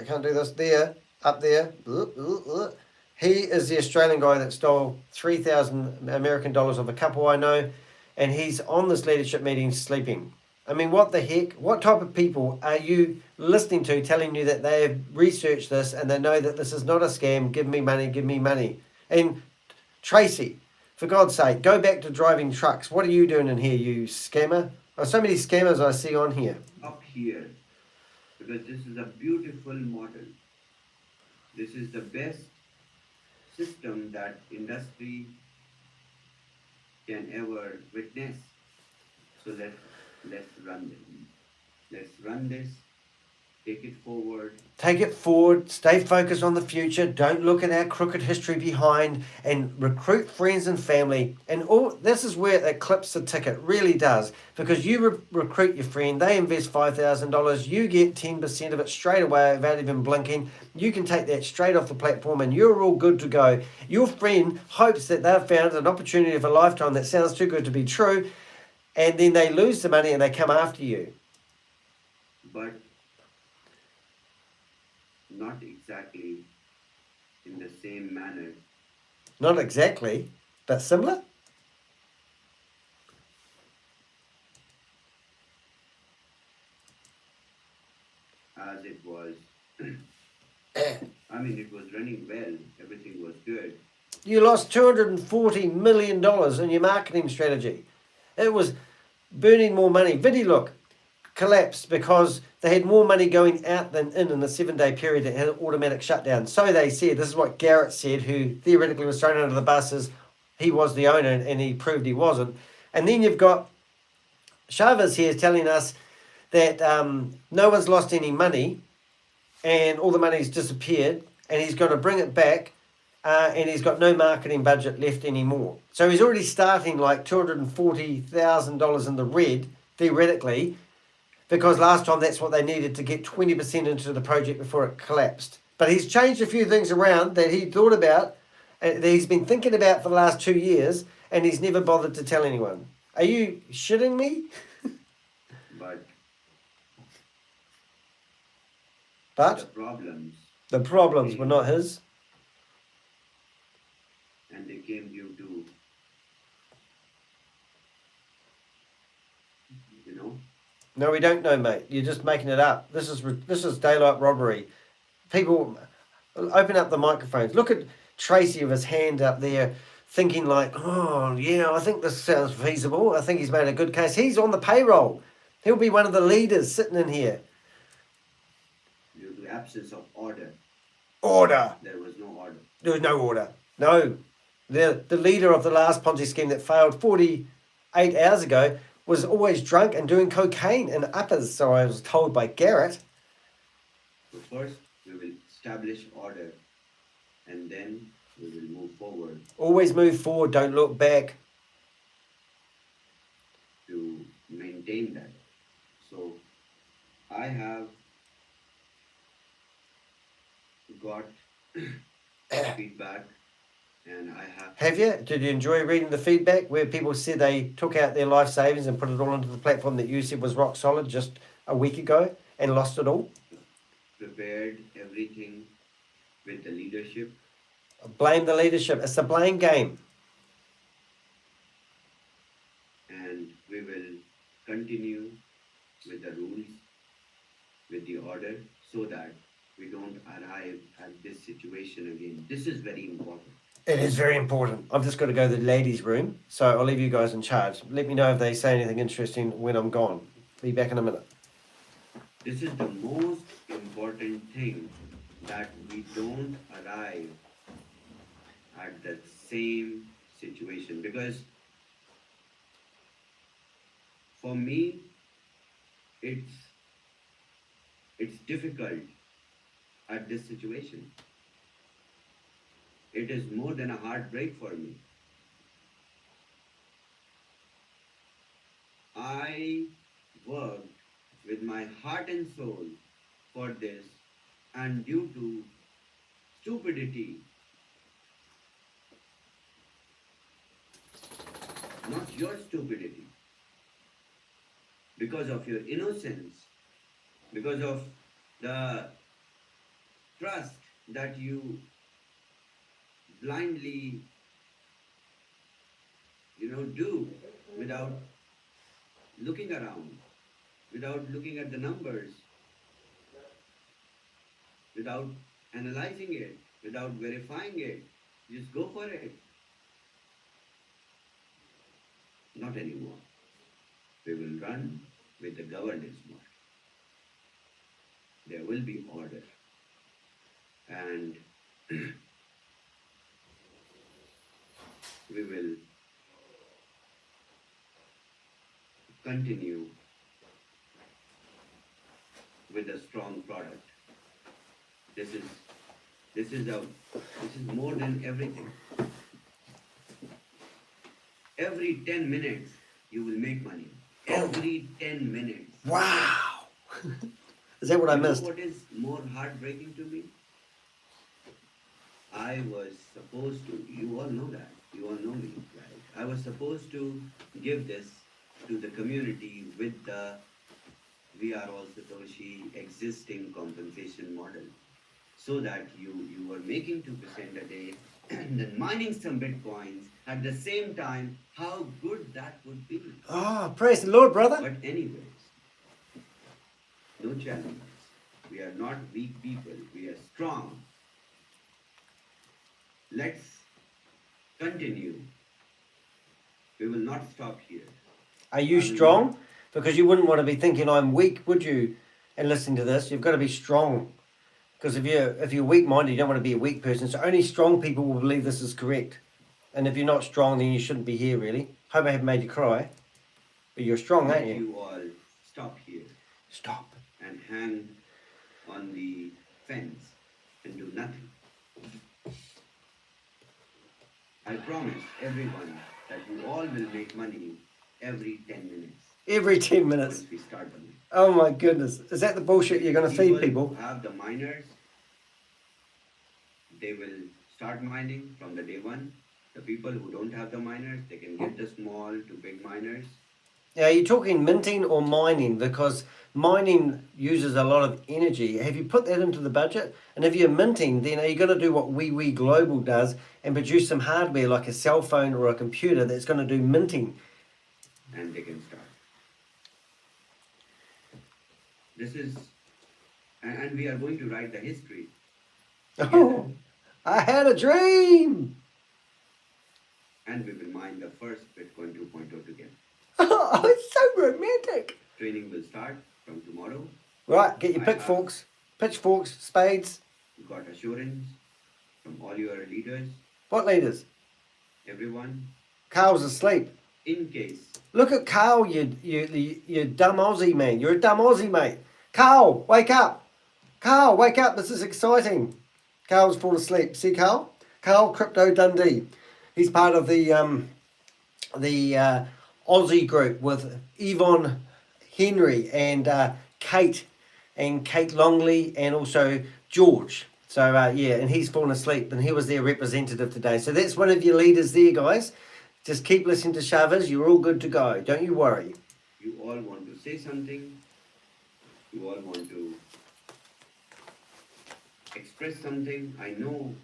can't do this, there, up there. He is the Australian guy that stole 3,000 American dollars of a couple I know, and he's on this leadership meeting sleeping. I mean, what the heck? What type of people are you listening to telling you that they have researched this and they know that this is not a scam? Give me money, give me money. And Tracy, for God's sake, go back to driving trucks. What are you doing in here, you scammer? Oh, so many scammers I see on here. up here, because this is a beautiful model. This is the best system that industry can ever witness. So let's run this. Let's run this. Take it forward. Take it forward. Stay focused on the future. Don't look at our crooked history behind, and recruit friends and family. And all this is where it clips the ticket. Really does, because you recruit your friend. They invest $5,000. You get 10% of it straight away without even blinking. You can take that straight off the platform, and you're all good to go. Your friend hopes that they've found an opportunity of a lifetime that sounds too good to be true, and then they lose the money and they come after you. But not exactly in the same manner. Not exactly, but similar? As it was. I mean, it was running well. Everything was good. You lost $240 million in your marketing strategy. It was burning more money. VidiLook collapsed because they had more money going out than in the 7-day period that had an automatic shutdown. So they said. This is what Garrett said, who theoretically was thrown under the bus as he was the owner and he proved he wasn't. And then you've got Chavez here telling us that no one's lost any money and all the money's disappeared and he's going to bring it back and he's got no marketing budget left anymore. So he's already starting like $240,000 in the red, theoretically, because last time that's what they needed to get 20% into the project before it collapsed. But he's changed a few things around that he thought about, that he's been thinking about for the last 2 years, and he's never bothered to tell anyone. Are you shitting me? But the problems were not his. And they came due to, No, we don't know, mate. You're just making it up. This is daylight robbery. People, open up the microphones. Look at Tracy with his hand up there thinking like, oh, yeah, I think this sounds feasible. I think he's made a good case. He's on the payroll. He'll be one of the leaders sitting in here. Due to absence of order. Order. There was no order. There was no order. No. The leader of the last Ponzi scheme that failed 48 hours ago was always drunk and doing cocaine and uppers, so I was told by Garrett. So first, we will establish order, and then we will move forward. Always move forward, don't look back. To maintain that. So I have got feedback, and I have. Have you? Did you enjoy reading the feedback where people said they took out their life savings and put it all into the platform that you said was rock solid just a week ago and lost it all? Prepared everything with the leadership. Blame the leadership. It's a blame game. And we will continue with the rules, with the order, so that we don't arrive at this situation again. This is very important. It is very important. I've just got to go to the ladies' room, so I'll leave you guys in charge. Let me know if they say anything interesting when I'm gone. Be back in a minute. This is the most important thing, that we don't arrive at the same situation, because for me it's difficult at this situation. It is more than a heartbreak for me. I worked with my heart and soul for this, and due to stupidity, not your stupidity, because of your innocence, because of the trust that you blindly, do without looking around, without looking at the numbers, without analyzing it, without verifying it. Just go for it. Not anymore. We will run with the governance model. There will be order. And we will continue with a strong product. This is more than everything. Every 10 minutes you will make money. Every 10 minutes. Wow! Is that what I missed? What is more heartbreaking to me? I was supposed to, you all know that, you all know me, right? I was supposed to give this to the community with the We Are All Satoshi existing compensation model, so that you were making 2% a day and then mining some bitcoins at the same time. How good that would be. Oh, praise the Lord, brother. But anyways, no challenges. We are not weak people, we are strong. Let's continue. We will not stop here. Are you strong? Because you wouldn't want to be thinking I'm weak, would you? And listening to this, you've got to be strong. Because if you're weak-minded, you don't want to be a weak person. So only strong people will believe this is correct. And if you're not strong, then you shouldn't be here, really. Hope I haven't made you cry. But you're strong, aren't you? You all stop here. Stop. And hang on the fence and do nothing. I promise everyone that you all will make money every 10 minutes. Every 10 minutes. Once we start them. Oh my goodness. Is that the bullshit you're going to feed people? Who have the miners, they will start mining from the day one. The people who don't have the miners, they can get the small to big miners. Now, are you talking minting or mining? Because mining uses a lot of energy. Have you put that into the budget? And if you're minting, then are you going to do what wewe.Global does and produce some hardware like a cell phone or a computer that's going to do minting? And they can start. This is, and we are going to write the history. Oh, I had a dream. and we will mine the first Bitcoin 2.0 together. Oh, it's so romantic. Training will start from tomorrow. Right, get your I have pitchforks, spades. got assurance from all your leaders, What leaders? everyone, Carl's asleep. in case. Look at Carl, you dumb Aussie man. You're a dumb Aussie, mate. Carl, wake up. Carl, wake up. This is exciting. Carl's fallen asleep. See Carl? Carl Crypto Dundee. He's part of the Aussie group with Yvonne Henry and Kate Longley and also George. So yeah, and he's fallen asleep and he was their representative today. So that's one of your leaders there, guys. Just keep listening to Chavez. You're all good to go. Don't you worry. You all want to say something. You all want to express something. I know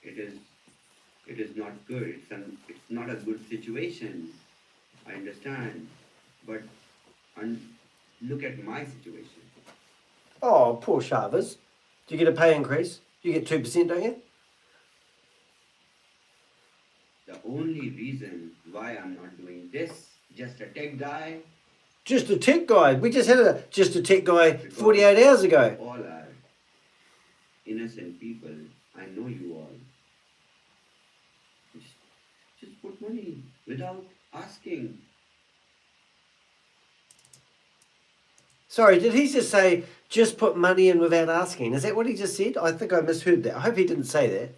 it is not good. It's not a good situation. I understand. But look at my situation. Oh, poor Chavez. Do you get a pay increase? You get 2%, don't you? The only reason why I'm not doing this, just a tech guy, Just a tech guy. We just had just a tech guy 48 hours ago. all are innocent people. I know you all. Just put money without asking. Sorry, did he just say just put money in without asking? Is that what he just said? I think I misheard that. I hope he didn't say that.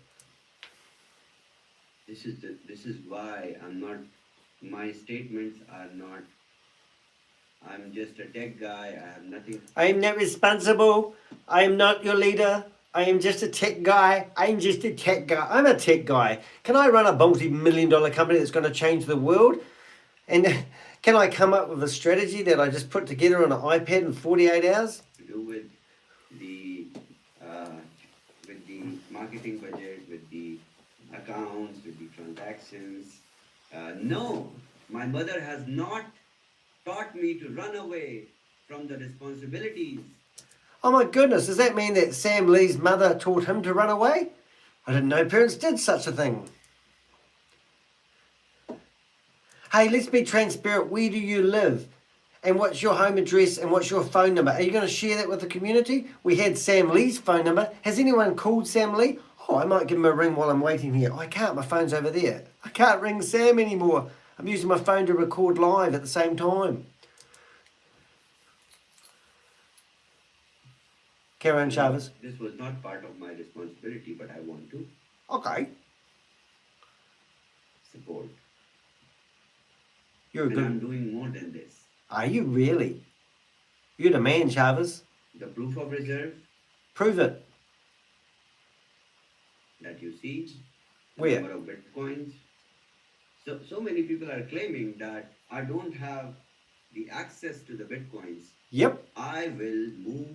This is why I'm not. My statements are not. I'm just a tech guy. I have nothing. I am not responsible. I am not your leader. I am just a tech guy. I'm just a tech guy. I'm a tech guy. Can I run a multi-million-dollar company that's going to change the world? And can I come up with a strategy that I just put together on an iPad in 48 hours? To do with the marketing budget, with the accounts, with the transactions. No, my mother has not taught me to run away from the responsibilities. Oh my goodness, does that mean that Sam Lee's mother taught him to run away? I didn't know parents did such a thing. Hey, let's be transparent. Where do you live? And what's your home address and what's your phone number? Are you going to share that with the community? We had Sam Lee's phone number. Has anyone called Sam Lee? Oh, I might give him a ring while I'm waiting here. I can't, my phone's over there. I can't ring Sam anymore. I'm using my phone to record live at the same time. Carry on, Chavez. This was not part of my responsibility, but I want to Okay. support. You're a And I'm good... doing more than this. Are you really? You're the man, Chavez. The proof of reserve Prove it. that you see, the Where? number of bitcoins. So many people are claiming that I don't have the access to the bitcoins. Yep. I will move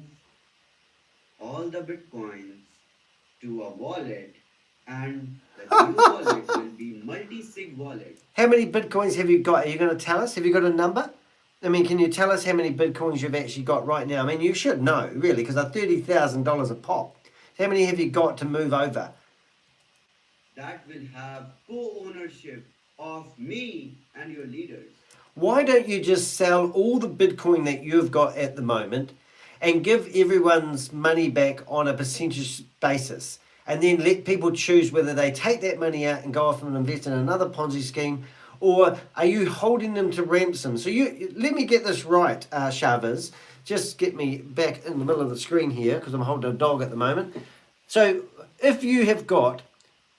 all the bitcoins to a wallet, and the new wallet will be multi-sig wallet. How many bitcoins have you got? Are you going to tell us? Have you got a number? I mean, can you tell us how many bitcoins you've actually got right now? I mean, you should know, really, because they're $30,000 a pop. How many have you got to move over? That will have co-ownership of me and your leaders. Why don't you just sell all the Bitcoin that you've got at the moment and give everyone's money back on a percentage basis, and then let people choose whether they take that money out and go off and invest in another Ponzi scheme, or are you holding them to ransom? So let me get this right, Chavez. Just get me back in the middle of the screen here because I'm holding a dog at the moment. So if you have got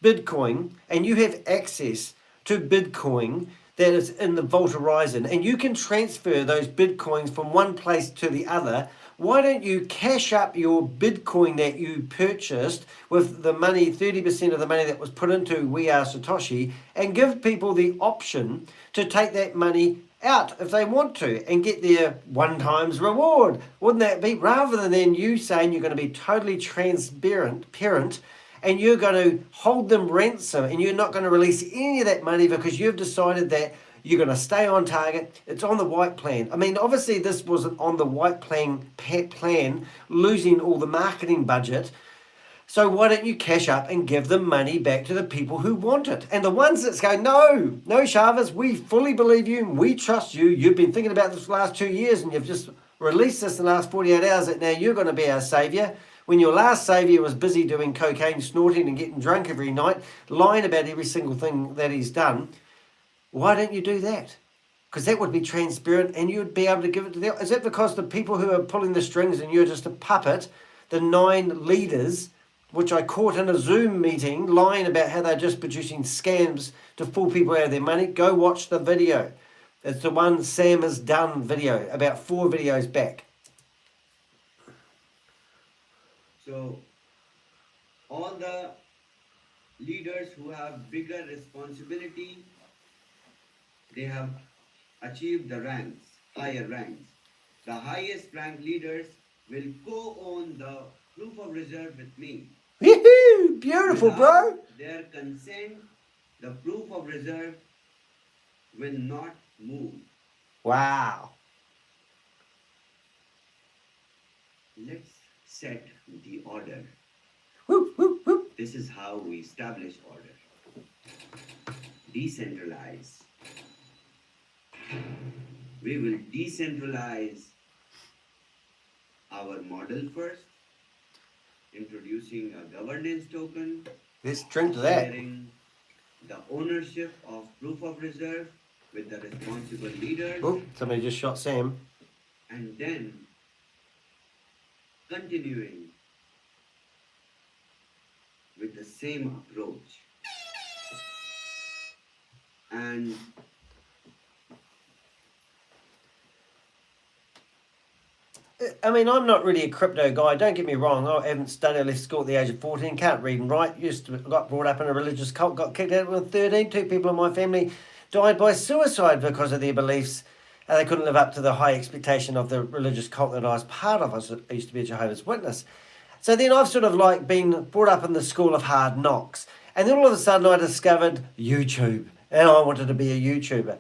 Bitcoin and you have access to Bitcoin that is in the Vault Horizon, and you can transfer those Bitcoins from one place to the other, why don't you cash up your Bitcoin that you purchased with the money, 30% of the money that was put into We Are Satoshi, and give people the option to take that money out if they want to and get their one times reward? Wouldn't that be, rather than you saying you're going to be totally transparent parent, and you're going to hold them ransom and you're not going to release any of that money because you've decided that you're going to stay on target. It's on the white plan. I mean, obviously this wasn't on the white plan, losing all the marketing budget. So why don't you cash up and give the money back to the people who want it? And the ones that's going, no, Chavez, we fully believe you and we trust you. You've been thinking about this for the last 2 years and you've just released this in the last 48 hours that now you're going to be our saviour. When your last saviour was busy doing cocaine, snorting and getting drunk every night, lying about every single thing that he's done, why don't you do that? Because that would be transparent and you'd be able to give it to them. Is it because the people who are pulling the strings and you're just a puppet, the 9 leaders, which I caught in a Zoom meeting, lying about how they're just producing scams to fool people out of their money? Go watch the video. It's the one Sam has done video, about 4 videos back. So all the leaders who have bigger responsibility, they have achieved the ranks, higher ranks. The highest ranked leaders will co-own the proof of reserve with me. Woohoo! Beautiful, bro. Without their consent, the proof of reserve will not move. Wow. Let's set the order. Whoop, whoop, whoop. This is how we establish order. Decentralize. We will decentralize our model first, introducing a governance token, Let's drink to that. sharing the ownership of proof of reserve with the responsible leaders, Oh, somebody just shot Sam. and then continuing with the same approach. And I mean, I'm not really a crypto guy. Don't get me wrong. I haven't studied. I left school at the age of 14. Can't read and write. Got brought up in a religious cult. Got kicked out when 13. 2 people in my family died by suicide because of their beliefs. They couldn't live up to the high expectation of the religious cult that I was part of. I used to be a Jehovah's Witness. So then I've sort of like been brought up in the school of hard knocks. And then all of a sudden I discovered YouTube. And I wanted to be a YouTuber.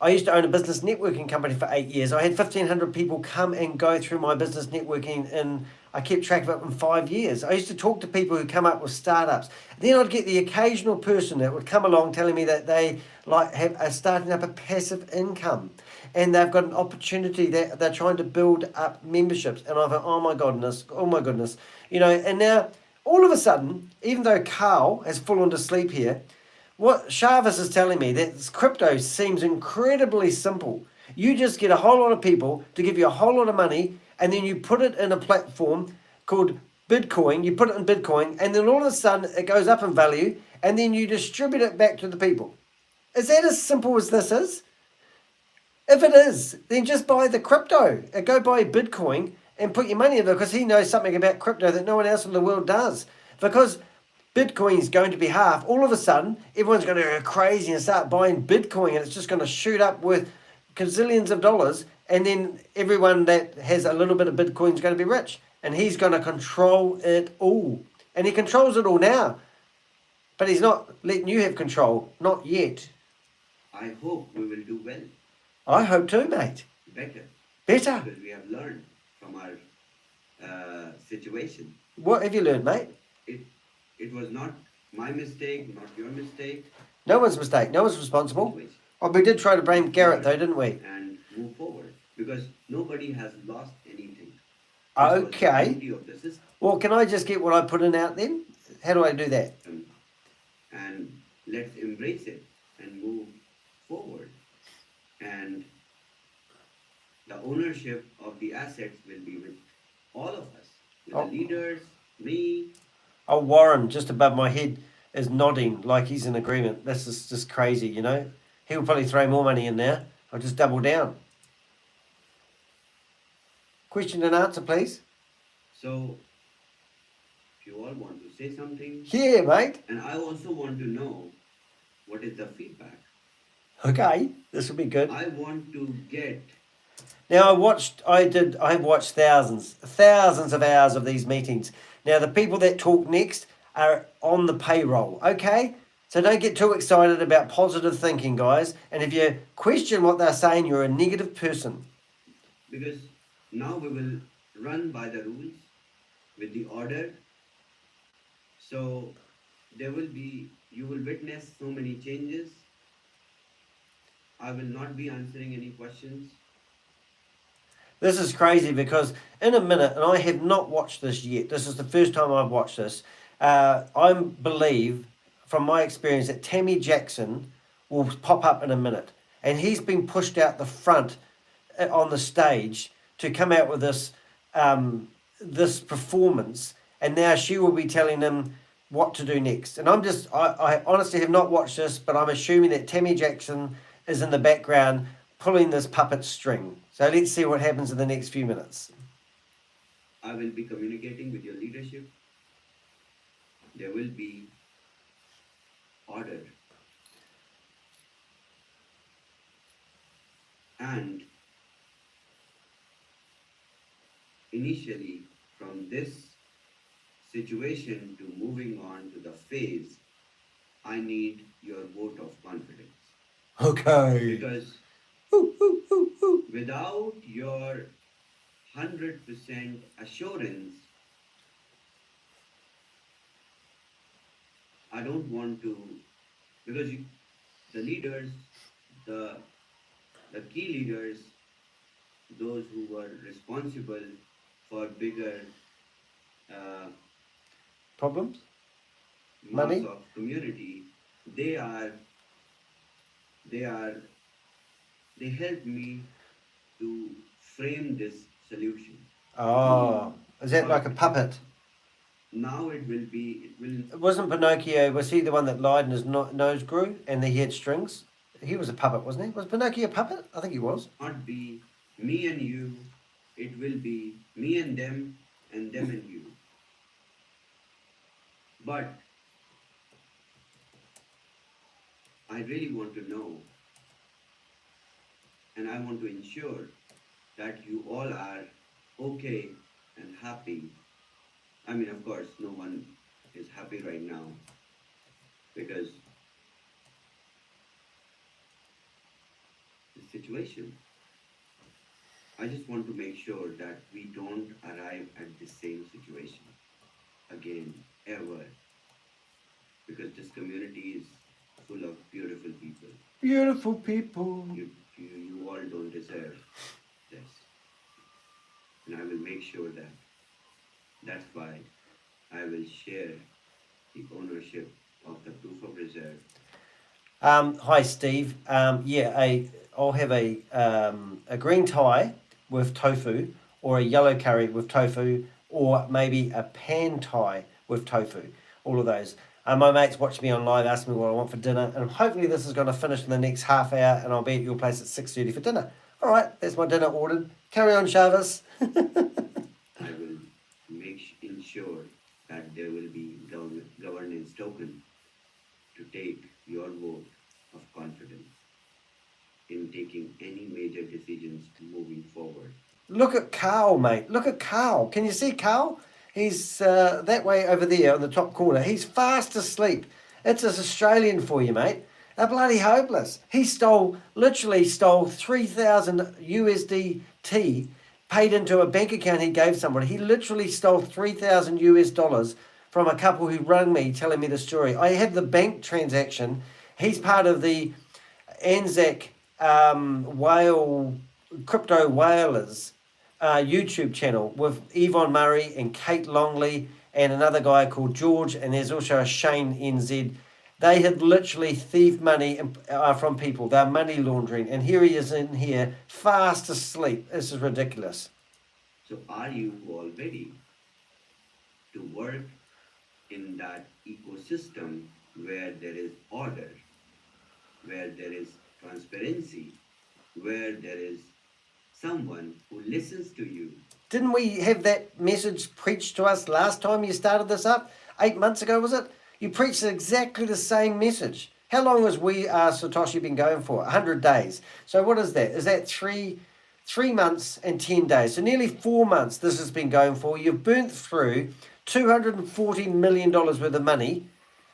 I used to own a business networking company for 8 years. I had 1,500 people come and go through my business networking, and I kept track of it in 5 years. I used to talk to people who come up with startups. Then I'd get the occasional person that would come along telling me that they are starting up a passive income, and they've got an opportunity that they're trying to build up memberships. And I thought, oh my goodness, And now all of a sudden, even though Carl has fallen to sleep here, what Chavez is telling me, that this crypto seems incredibly simple. You just get a whole lot of people to give you a whole lot of money, and then you put it in a platform called Bitcoin. You put it in Bitcoin, and then all of a sudden it goes up in value, and then you distribute it back to the people. Is that as simple as this is? If it is, then just buy the crypto and go buy Bitcoin and put your money in it, because he knows something about crypto that no one else in the world does. Because Bitcoin is going to be half. All of a sudden, everyone's going to go crazy and start buying Bitcoin, and it's just going to shoot up with gazillions of dollars. And then everyone that has a little bit of Bitcoin is going to be rich. And he's going to control it all. And he controls it all now. But he's not letting you have control. Not yet. I hope we will do well. I hope too, mate. Better. Better. Because we have learned from our situation. What have you learned, mate? It was not my mistake, not your mistake. No one's mistake. No one's responsible. Oh, we did try to blame Garrett though, didn't we? And move forward. Because nobody has lost anything. Okay. Well, can I just get what I put in out then? How do I do that? And let's embrace it and move forward. And the ownership of the assets will be with all of us. With the leaders, me. Oh, Warren, just above my head, is nodding like he's in agreement. This is just crazy, He'll probably throw more money in there. I'll just double down. Question and answer, please. So, if you all want to say something. Yeah, mate. And I also want to know what is the feedback. Okay, this will be good. I want to get... Now, I've watched thousands of hours of these meetings. Now, the people that talk next are on the payroll, okay? So don't get too excited about positive thinking, guys. And if you question what they're saying, you're a negative person. Because now we will run by the rules with the order So you will witness so many changes. I will not be answering any questions. This is crazy because in a minute, and I have not watched this yet. This is the first time I've watched this. I believe, from my experience, that Tammy Jackson will pop up in a minute, and he's been pushed out the front on the stage to come out with this performance, and now she will be telling him what to do next. And I honestly have not watched this, but I'm assuming that Tammy Jackson is in the background pulling this puppet string. So let's see what happens in the next few minutes. I will be communicating with your leadership. There will be order. And initially, from this situation to moving on to the phase, I need your vote of confidence. Okay. Because without your 100% assurance, I don't want to, because the leaders, the key leaders, those who were responsible for bigger Problems? mass Money? of community, they helped me to frame this solution. Oh, is that like a puppet? Now it will Wasn't Pinocchio, was he the one that lied and his nose grew and he had strings? He was a puppet, wasn't he? Was Pinocchio a puppet? I think he was. not be me and you, it will be me and them and you. But I really want to know, and I want to ensure that you all are okay and happy. I mean, of course, no one is happy right now because the situation. I just want to make sure that we don't arrive at the same situation again, ever. Because this community is full of beautiful people. Beautiful people. You all don't deserve this. And I will make sure that that's why I will share the ownership of the proof of reserve. Hi, Steve. I'll have a green tie with tofu, or a yellow curry with tofu, or maybe a pan thai with tofu. All of those. My mates watch me on live, ask me what I want for dinner, and hopefully this is going to finish in the next half hour, and I'll be at your place at 6:30 for dinner. All right, that's my dinner ordered. Carry on, Shavis. I will ensure that there will be governance token to take your vote of confidence in taking any major decisions moving forward. Look at Carl, mate. Look at Carl. Can you see Carl? He's that way over there on the top corner. He's fast asleep. It's an Australian for you, mate. They're bloody hopeless. He literally stole 3,000 USDT paid into a bank account he gave somebody. He literally stole 3,000 US dollars from a couple who rang me telling me the story. I have the bank transaction. He's part of the Anzac Crypto Whalers YouTube channel with Yvonne Murray and Kate Longley and another guy called George, and there's also a Shane NZ. They had literally thieved money from people. They're money laundering, and here he is in here fast asleep. This is ridiculous. So are you all ready to work in that ecosystem where there is order, where there is transparency, where there is someone who listens to you? Didn't we have that message preached to us last time you started this up? 8 months ago, was it? You preached exactly the same message. How long has Satoshi been going for? 100 days. So what is that? Is that three months and 10 days? So nearly 4 months this has been going for. You've burnt through $240 million worth of money,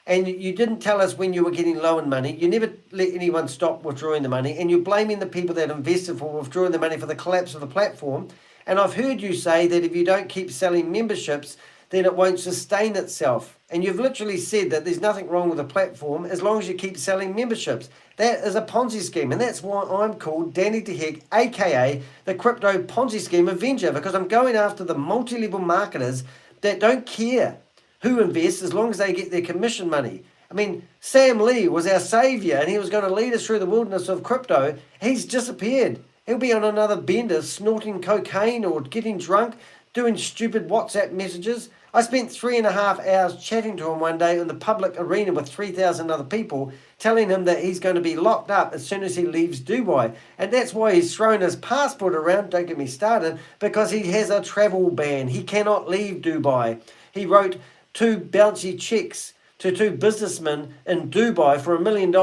and you didn't tell us when you were getting low in money. You never let anyone stop withdrawing the money, and you're blaming the people that invested for withdrawing the money for the collapse of the platform. And I've heard you say that if you don't keep selling memberships, then it won't sustain itself. And you've literally said that there's nothing wrong with the platform as long as you keep selling memberships. That is a Ponzi scheme, and that's why I'm called Danny DeHeck, aka the Crypto Ponzi Scheme Avenger, because I'm going after the multi-level marketers that don't care who invests as long as they get their commission money. I mean, Sam Lee was our savior, and he was going to lead us through the wilderness of crypto. He's disappeared. He'll be on another bender, snorting cocaine or getting drunk, doing stupid WhatsApp messages. I spent 3.5 hours chatting to him one day in the public arena with 3,000 other people, telling him that he's going to be locked up as soon as he leaves Dubai. And that's why he's thrown his passport around, don't get me started, because he has a travel ban. He cannot leave Dubai. He wrote 2 bouncy checks to 2 businessmen in Dubai for $1 million,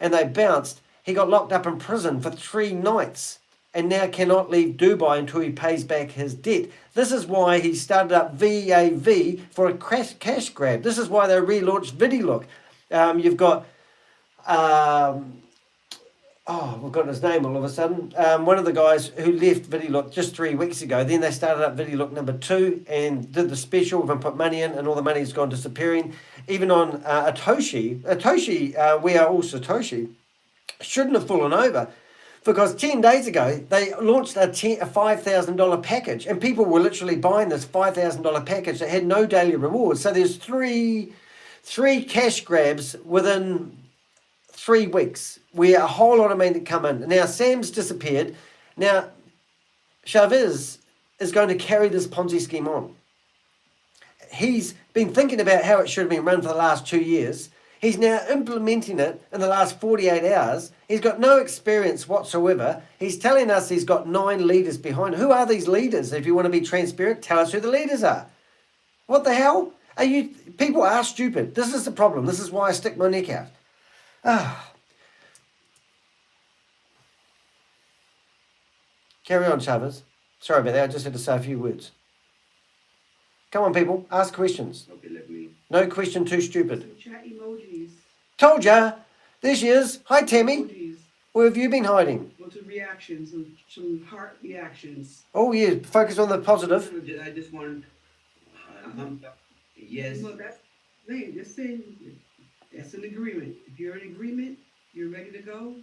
and they bounced. He got locked up in prison for 3 nights and now cannot leave Dubai until he pays back his debt. This is why he started up VAV for a cash grab. This is why they relaunched VidiLook. You've got, we've got his name all of a sudden. One of the guys who left VidiLook just 3 weeks ago, then they started up VidiLook number 2 and did the special and put money in, and all the money's gone disappearing. Even on Satoshi, we are all Satoshi, shouldn't have fallen over. Because 10 days ago, they launched a $5,000 package, and people were literally buying this $5,000 package that had no daily rewards. So there's three cash grabs within 3 weeks, where a whole lot of money come in. Now, Sam's disappeared. Now, Chavez is going to carry this Ponzi scheme on. He's been thinking about how it should have been run for the last 2 years. He's now implementing it in the last 48 hours. He's got no experience whatsoever. He's telling us he's got 9 leaders behind. Who are these leaders? If you want to be transparent, tell us who the leaders are. What the hell? People are stupid. This is the problem. This is why I stick my neck out. Carry on, Chavez. Sorry about that. I just had to say a few words. Come on, people. Ask questions. Okay, let me. No question too stupid. Some chat emojis. Told ya. There she is. Hi, Tammy. Emojis. Where have you been hiding? Lots of reactions, some heart reactions. Oh, yeah. Focus on the positive. I just want. Yes. Look, that's saying that's an agreement. If you're in agreement, you're ready to go.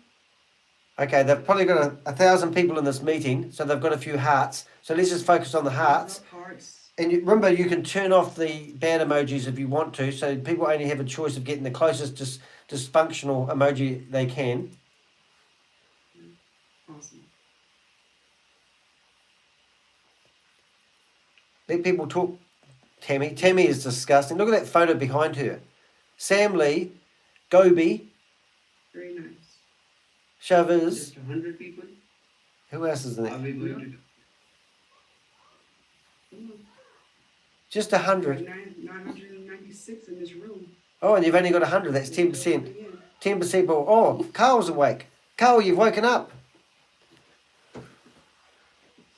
Okay, they've probably got 1,000 people in this meeting, so they've got a few hearts. So let's just focus on the hearts. Hearts. And remember, you can turn off the bad emojis if you want to, so people only have a choice of getting the closest dysfunctional emoji they can. Awesome. Let people talk. Tammy. Tammy is disgusting. Look at that photo behind her. Sam Lee, Gobi, Very nice. Chavez. Just 100 people. Who else is in Are there? we going Just 100. 996 in this room. Oh, and you've only got 100. That's 10%. 10%. Oh, Carl's awake. Carl, you've woken up.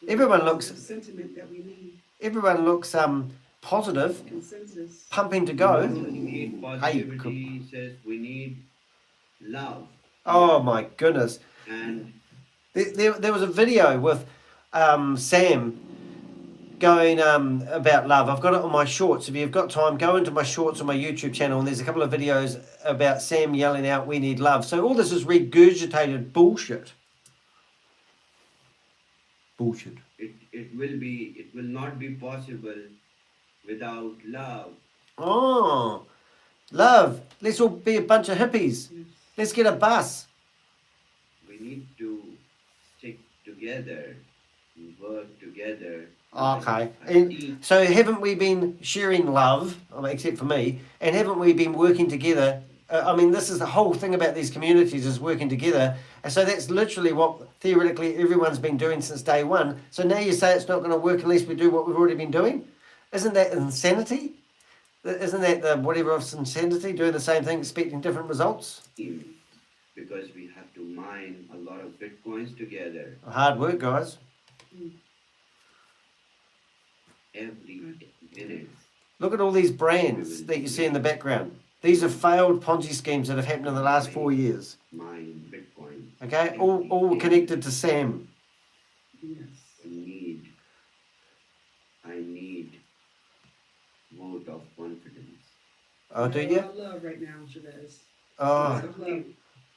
Everyone looks. Sentiment that we need. Everyone looks positive, Consensus. pumping to to? go. We need positivity. Says we need love. Oh my goodness! And There was a video with Sam going about love. I've got it on my shorts. If you've got time, go into my shorts on my YouTube channel, and there's a couple of videos about Sam yelling out, "We need love." So all this is regurgitated bullshit. Bullshit. it will not be possible without love. Oh, love. Let's all be a bunch of hippies. Let's get a bus. We need to stick together, work together. Okay. I And think so haven't we been sharing love, except for me, and haven't we been working together? I mean, this is the whole thing about these communities is working together. And so that's literally what theoretically everyone's been doing since day one. So now you say it's not going to work unless we do what we've already been doing? Isn't that insanity? Isn't that the whatever of insanity, doing the same thing, expecting different results? because we have to mine a lot of bitcoins together Hard work, guys. every minute. Look at all these brands that you see in the background. These are failed Ponzi schemes that have happened in the last 4 years. Mine bitcoin. Okay, all connected to Sam. Yes. I need vote of confidence. Oh, do Not you? about love right now, Chavez. Oh, I Lots don't of love. need,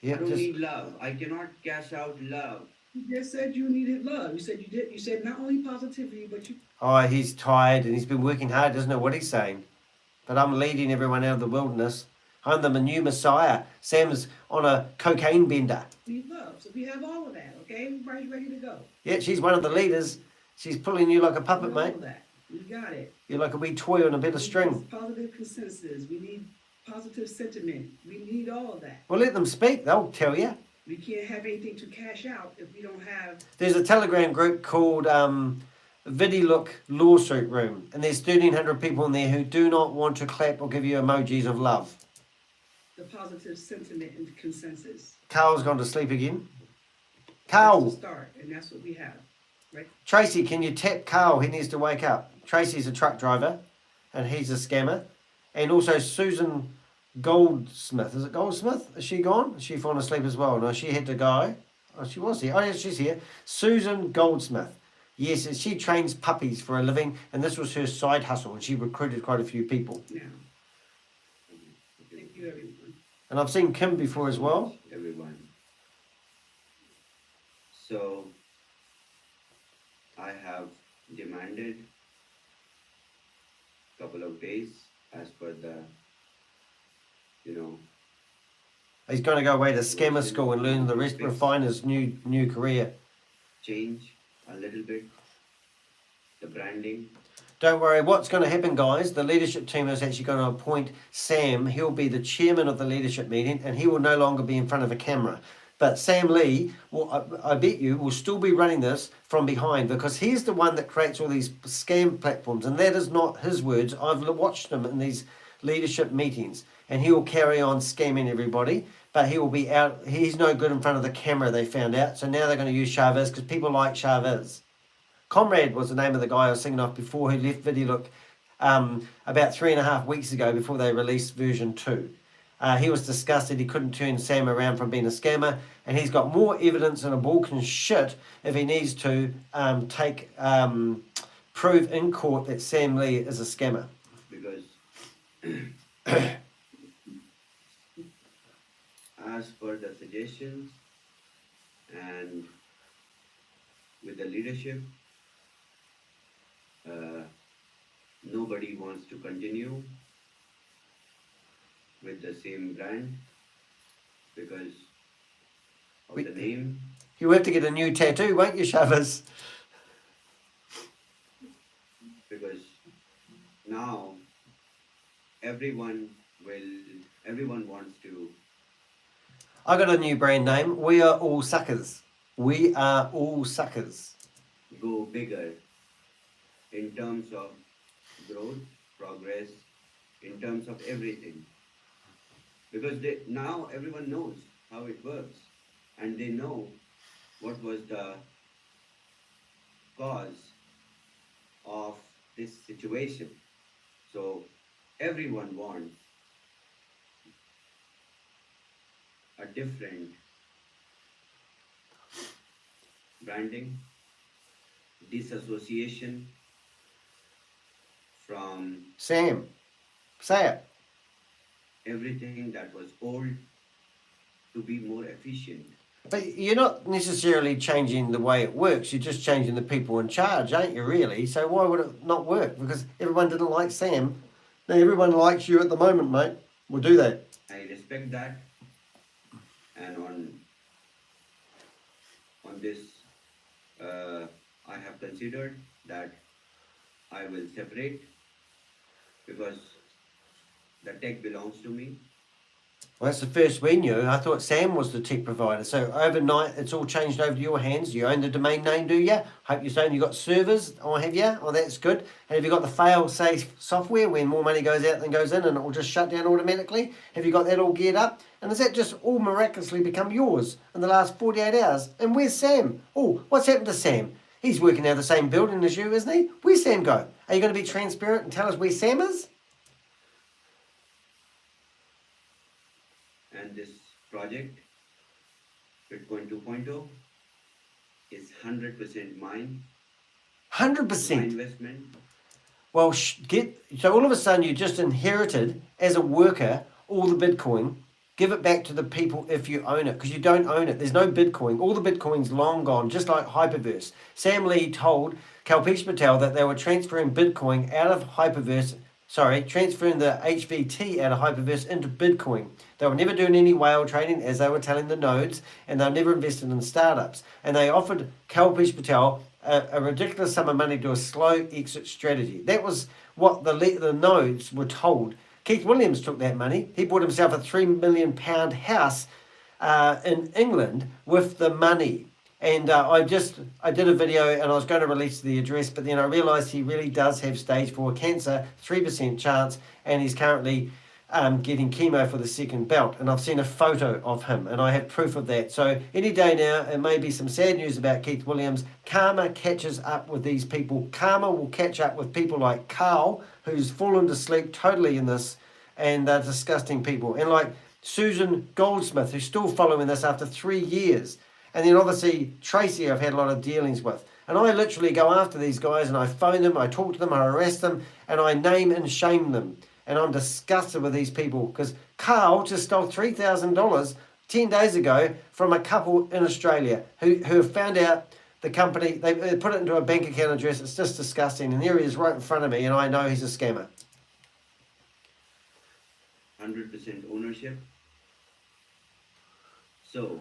yeah. I don't Just need love. I cannot cash out love. You just said you needed love. You said you did. You said not only positivity, but you. oh, he's tired and he's been working hard. Doesn't know what he's saying. But I'm leading everyone out of the wilderness. I'm the new Messiah. Sam's on a cocaine bender. Need love. So we have all of that, okay? Everybody's ready to go. Yeah, she's one of the leaders. She's pulling you like a puppet, We need all mate. of that. We got it. You're like a wee toy on a bit of We string. need positive consensus. We need positive sentiment. We need all of that. Well, let them speak. They'll tell you. We can't have anything to cash out if we don't have. There's a Telegram group called VidiLook Lawsuit Room, and there's 1,300 people in there who do not want to clap or give you emojis of love. The positive sentiment and consensus. Carl's gone to sleep again. That's Carl, the start, and that's what we have. Tracy, can you tap Carl? He needs to wake up. Tracy's a truck driver, and he's a scammer. And also Susan Goldsmith. Is it Goldsmith? Is she gone? Is she fallen asleep as well? No, she had to go. Oh, she was here. Oh, yes, she's here. Susan Goldsmith. Yes, and she trains puppies for a living, and this was her side hustle, and she recruited quite a few people. Now, thank you, everyone. And I've seen Kim before as well. Everyone. So, I have demanded a couple of days as per the, He's going to go away to scammer school and learn the rest, refine his new career. change a little bit the branding. Don't worry, what's going to happen, guys? The leadership team is actually going to appoint Sam. He'll be the chairman of the leadership meeting, and he will no longer be in front of a camera. But Sam Lee, I bet you, will still be running this from behind, because he's the one that creates all these scam platforms, and that is not his words. I've watched him in these leadership meetings, and he will carry on scamming everybody, but he will be out. He's no good in front of the camera, they found out. So now they're going to use Chavez because people like Chavez. Comrade was the name of the guy I was singing off before, who left VidiLook about 3.5 weeks ago before they released version 2. He was disgusted he couldn't turn Sam around from being a scammer, and he's got more evidence than a bull can shit if he needs to prove in court that Sam Lee is a scammer. Because as per the suggestions and with the leadership, nobody wants to continue with the same brand because of the name. You'll have to get a new tattoo, won't you, Chavez? Because now everyone wants to I got a new brand name. We are all suckers. We are all suckers. go bigger in terms of growth, progress, in terms of everything. Because now everyone knows how it works, and they know what was the cause of this situation. So everyone wants a different branding, disassociation from Sam, say it. everything that was old to be more efficient. But you're not necessarily changing the way it works. You're just changing the people in charge, ain't you, really? So why would it not work? Because everyone didn't like Sam. Now everyone likes you at the moment, mate. We'll do that. I respect that, and on this, I have considered that I will separate because the tech belongs to me. Well, that's the first we knew. I thought Sam was the tech provider. So overnight, it's all changed over to your hands. You own the domain name, do you? Hope you're saying you got servers, or have you? Oh, that's good. And have you got the fail-safe software when more money goes out than goes in and it will just shut down automatically? Have you got that all geared up? And has that just all miraculously become yours in the last 48 hours? And where's Sam? Oh, what's happened to Sam? He's working out of the same building as you, isn't he? Where's Sam go? Are you going to be transparent and tell us where Sam is? And this project, Bitcoin 2.0, is 100% mine. My 100%. investment. Well, so all of a sudden you just inherited as a worker all the Bitcoin. Give it back to the people if you own it, because you don't own it. There's no Bitcoin. All the Bitcoin's long gone, just like Hyperverse. Sam Lee told Kalpesh Patel that they were transferring Bitcoin out of Hyperverse, transferring the HVT out of Hyperverse into Bitcoin. They were never doing any whale trading, as they were telling the nodes, and they were never invested in startups. And they offered Kalpesh Patel a ridiculous sum of money to do a slow exit strategy. That was what the nodes were told. Keith Williams took that money. He bought himself a £3 million house in England with the money. And I did a video and I was going to release the address, but then I realised he really does have stage 4 cancer, 3% chance, and he's currently getting chemo for the second bout. And I've seen a photo of him and I have proof of that. So any day now, it may be some sad news about Keith Williams. Karma catches up with these people. Karma will catch up with people like Carl, who's fallen to sleep totally in this, and they're disgusting people. And like Susan Goldsmith, who's still following this after 3 years. And then obviously Tracy, I've had a lot of dealings with. And I literally go after these guys and I phone them, I talk to them, I harass them, and I name and shame them. And I'm disgusted with these people because Carl just stole $3,000 10 days ago from a couple in Australia who have found out the company, they put it into a bank account address. It's just disgusting. And there he is right in front of me and I know he's a scammer. 100% ownership. So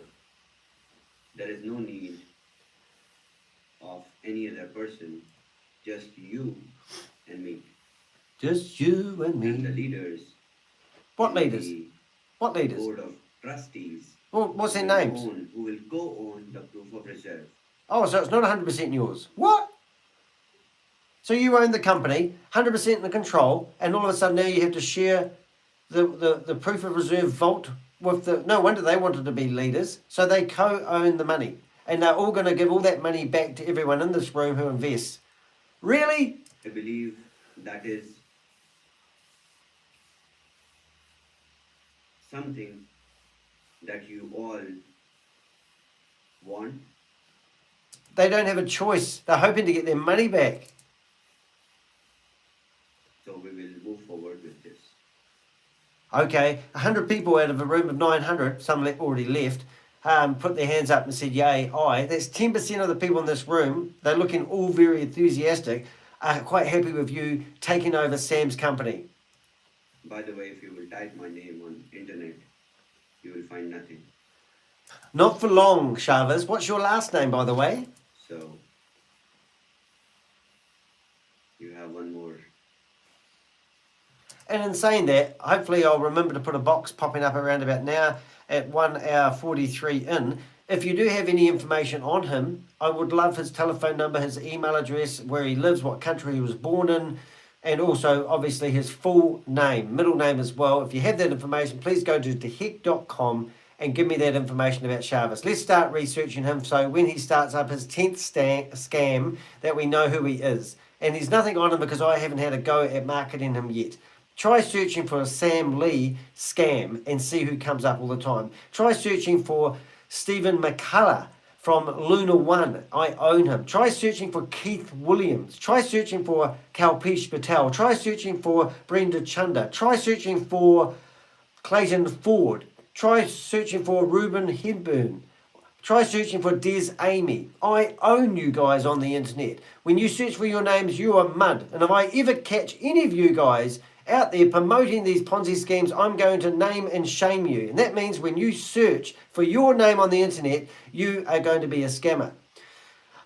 there is no need of any other person, just you and me. Just you and me. And the leaders. What in leaders? the What leaders? Board of trustees. Well, what's their names? Who will co-own the proof of reserve. Oh, so it's not 100% yours. What? So you own the company, 100% in the control, and all of a sudden now you have to share the proof of reserve vault with the... No wonder they wanted to be leaders. So they co-own the money. And they're all going to give all that money back to everyone in this room who invests. Really? I believe that is something that you all want. They don't have a choice. They're hoping to get their money back. So we will move forward with this. Okay, 100 people out of a room of 900, some already left, put their hands up and said, yay, aye. That's 10% of the people in this room. They're looking all very enthusiastic, are quite happy with you taking over Sam's company. By the way, if you will type my name on internet, you will find nothing. Not for long, Chavez. What's your last name, by the way? So you have one more. And in saying that, hopefully I'll remember to put a box popping up around about now at 1 hour 43 in. If you do have any information on him, I would love his telephone number, his email address, where he lives, what country he was born in, and also obviously his full name, middle name as well. If you have that information, please go to theheck.com and give me that information about Chavez. Let's start researching him so when he starts up his 10th scam that we know who he is. And there's nothing on him because I haven't had a go at marketing him yet. Try searching for a Sam Lee scam and see who comes up all the time. Try searching for Stephen McCullough from Luna One. I own him. Try searching for Keith Williams. Try searching for Kalpesh Patel. Try searching for Brenda Chunda. Try searching for Clayton Ford. Try searching for Ruben Hedburn. Try searching for Des Amy. I own you guys on the internet. When you search for your names, you are mud. And if I ever catch any of you guys out there promoting these Ponzi schemes, I'm going to name and shame you. And that means when you search for your name on the internet, you are going to be a scammer.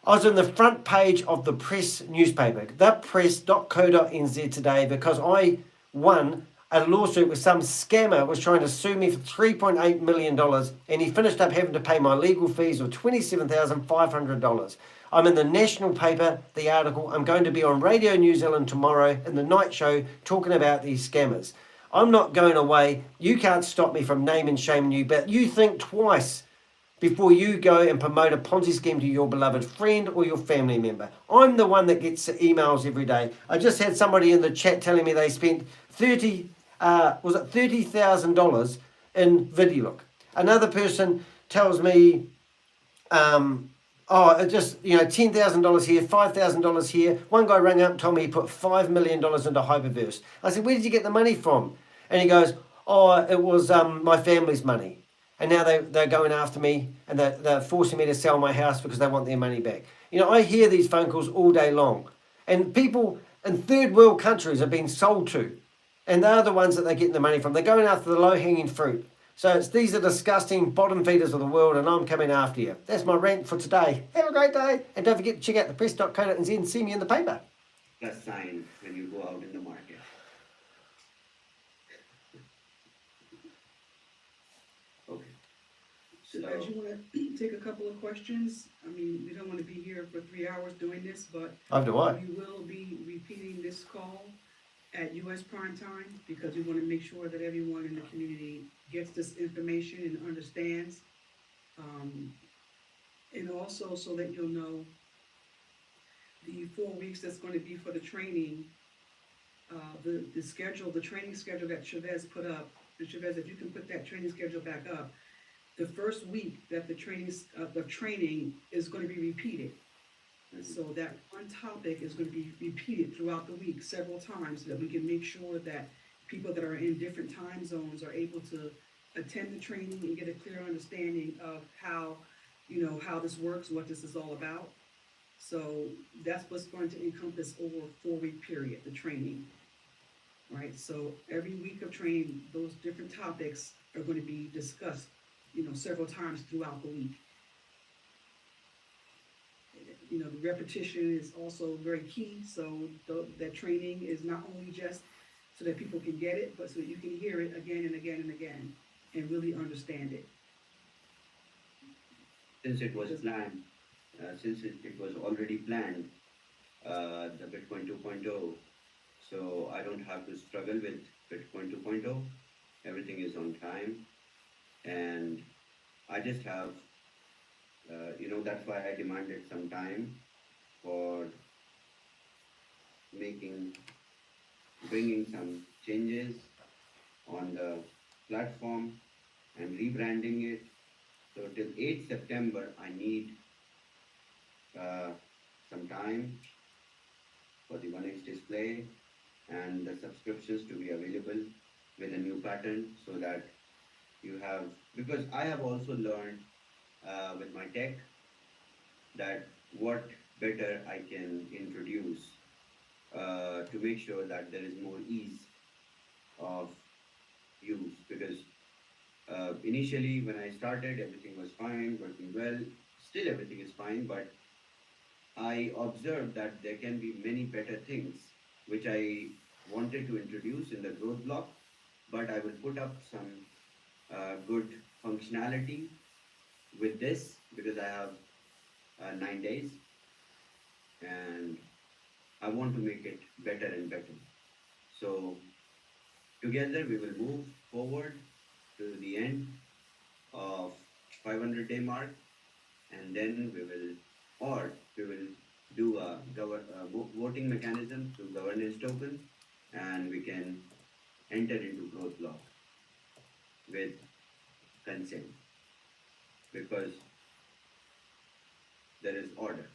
I was on the front page of the Press newspaper, thepress.co.nz today, because I won a lawsuit with some scammer was trying to sue me for $3.8 million, and he finished up having to pay my legal fees of $27,500. I'm in the national paper, the article. I'm going to be on Radio New Zealand tomorrow in the night show talking about these scammers. I'm not going away. You can't stop me from naming and shaming you, but you think twice before you go and promote a Ponzi scheme to your beloved friend or your family member. I'm the one that gets emails every day. I just had somebody in the chat telling me they spent $30,000 in VideoLook. Another person tells me, oh, it just, $10,000 here, $5,000 here. One guy rang up and told me he put $5 million into Hyperverse. I said, where did you get the money from? And he goes, oh, it was my family's money. And now they're going after me, and they're forcing me to sell my house because they want their money back. I hear these phone calls all day long. And people in third world countries are being sold to. And they're the ones that they're getting the money from. They're going after the low-hanging fruit. So these are disgusting bottom feeders of the world, and I'm coming after you. That's my rant for today. Have a great day. And don't forget to check out the press.co.nz and see me in the paper. Plus sign when you go out in the market. Okay. So, guys, you want to take a couple of questions? I mean, we don't want to be here for 3 hours doing this, but Neither do I. we will be repeating this call at US prime time because we want to make sure that everyone in the community gets this information and understands. And also so that you'll know the 4 weeks that's going to be for the training, the schedule, the training schedule that Chavez put up. And Chavez, if you can put that training schedule back up, the first week that the training is going to be repeated. And so that one topic is going to be repeated throughout the week several times so that we can make sure that people that are in different time zones are able to attend the training and get a clear understanding of how this works, what this is all about. So that's what's going to encompass over a 4-week period, the training. Right? So every week of training, those different topics are going to be discussed, several times throughout the week. The repetition is also very key. So that training is not only just so that people can get it, but so that you can hear it again and again and again and really understand it. Since it was planned, since it was already planned, the Bitcoin 2.0, so I don't have to struggle with Bitcoin 2.0. Everything is on time, and I just have, that's why I demanded some time for bringing some changes on the platform and rebranding it. So till 8th September, I need some time for the 1x display and the subscriptions to be available with a new pattern so that you have, because I have also learned with my tech that what better I can introduce to make sure that there is more ease of use, because initially when I started, everything was fine, working well, still everything is fine, but I observed that there can be many better things which I wanted to introduce in the growth block, but I will put up some good functionality with this because I have 9 days and I want to make it better and better. So together we will move forward to the end of 500-day mark, and then we will do a voting mechanism through governance token, and we can enter into growth block with consent, because there is order.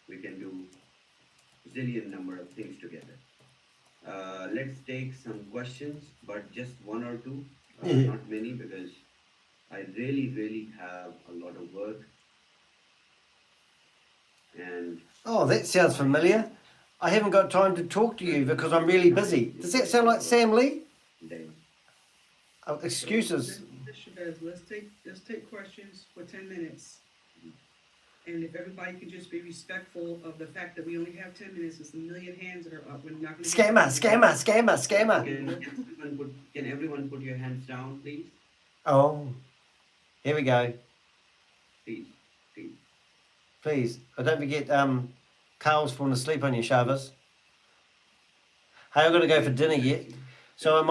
We can do zillion number of things together. Let's take some questions, but just one or two, not many, because I really have a lot of work. And oh, that sounds familiar. I haven't got time to talk to you because I'm really busy. Does that sound like Sam Lee? then Oh, excuses. Let's take questions for 10 minutes. And if everybody can just be respectful of the fact that we only have 10 minutes, it's a million hands that are up. We're not going to Scammer. Can everyone put your hands down, please? Oh, here we go. Please. Please, don't forget, Carl's falling asleep on you, Chavez. Hey, I've got to go for dinner yet, so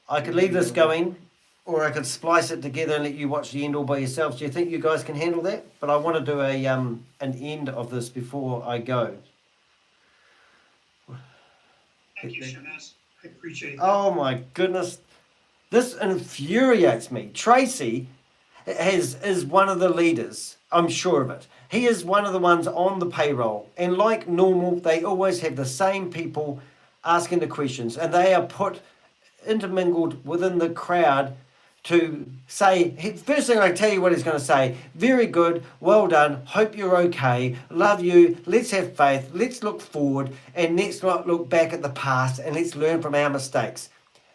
I could leave this going, or I could splice it together and let you watch the end all by yourselves. Do you think you guys can handle that? But I want to do an end of this before I go. Thank you, Shabazz. I appreciate that. Oh my goodness, this infuriates me. Tracy is one of the leaders. I'm sure of it. He is one of the ones on the payroll. And like normal, they always have the same people asking the questions. And they are put intermingled within the crowd to say, first thing I tell you what he's going to say, very good, well done, hope you're okay, love you, let's have faith, let's look forward, and let's not look back at the past, and let's learn from our mistakes.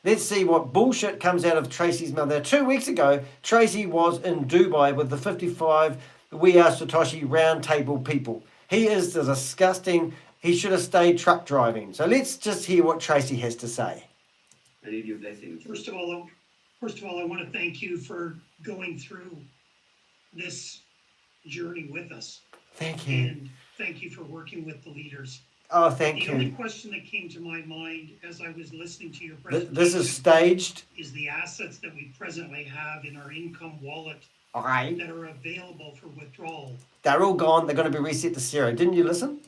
Let's see what bullshit comes out of Tracy's mouth. Now, 2 weeks ago, Tracy was in Dubai with the 55 We Are Satoshi roundtable people. He is the disgusting, he should have stayed truck driving. So let's just hear what Tracy has to say. I need your blessings. First of all, I want to thank you for going through this journey with us. Thank you. And thank you for working with the leaders. Oh, thank The only you. question that came to my mind as I was listening to your This presentation is staged. is the assets that we presently have in our income wallet Okay. that are available for withdrawal. They're all gone. They're going to be reset to zero. Didn't you listen?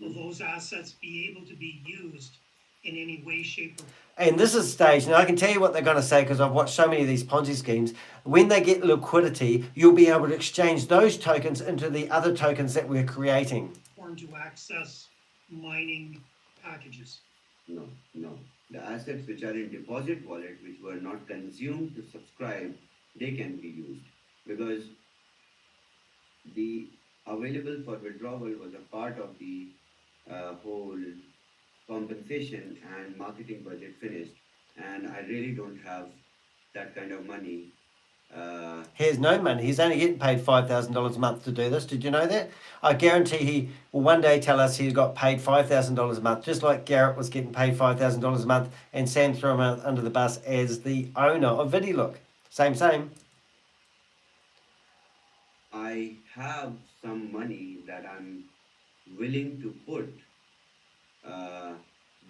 Will those assets be able to be used in any way, shape, or And this is staged. Now, I can tell you what they're going to say because I've watched so many of these Ponzi schemes. When they get liquidity, you'll be able to exchange those tokens into the other tokens that we're creating. form to access mining packages? No, no. The assets which are in deposit wallet, which were not consumed to subscribe, they can be used. Because the available for withdrawal was a part of the whole compensation and marketing budget finished. And I really don't have that kind of money. He has no money. He's only getting paid $5,000 a month to do this. Did you know that? I guarantee he will one day tell us he got paid $5,000 a month, just like Garrett was getting paid $5,000 a month, and Sam threw him out under the bus as the owner of VidiLook. Same. I have some money that I'm willing to put,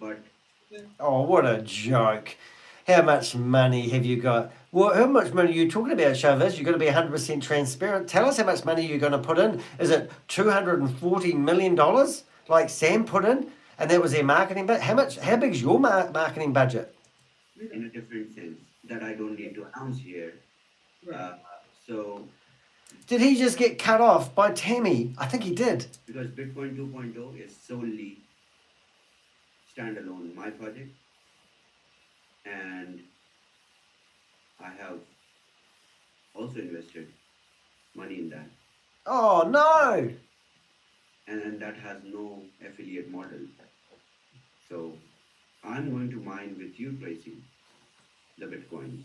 but Oh, what a joke. How much money have you got? Well, how much money are you talking about, Chavez? You're going to be 100% transparent. Tell us how much money you're going to put in. Is it $240 million like Sam put in? And that was their marketing budget? How big is your marketing budget? in a different sense that I don't need to announce here. Right. So, Did he just get cut off by Tammy? I think he did. because Bitcoin 2.0 is solely standalone my project, and I have also invested money in that, Oh, no. and that has no affiliate model. So I'm going to mine with you, Tracy, the Bitcoin.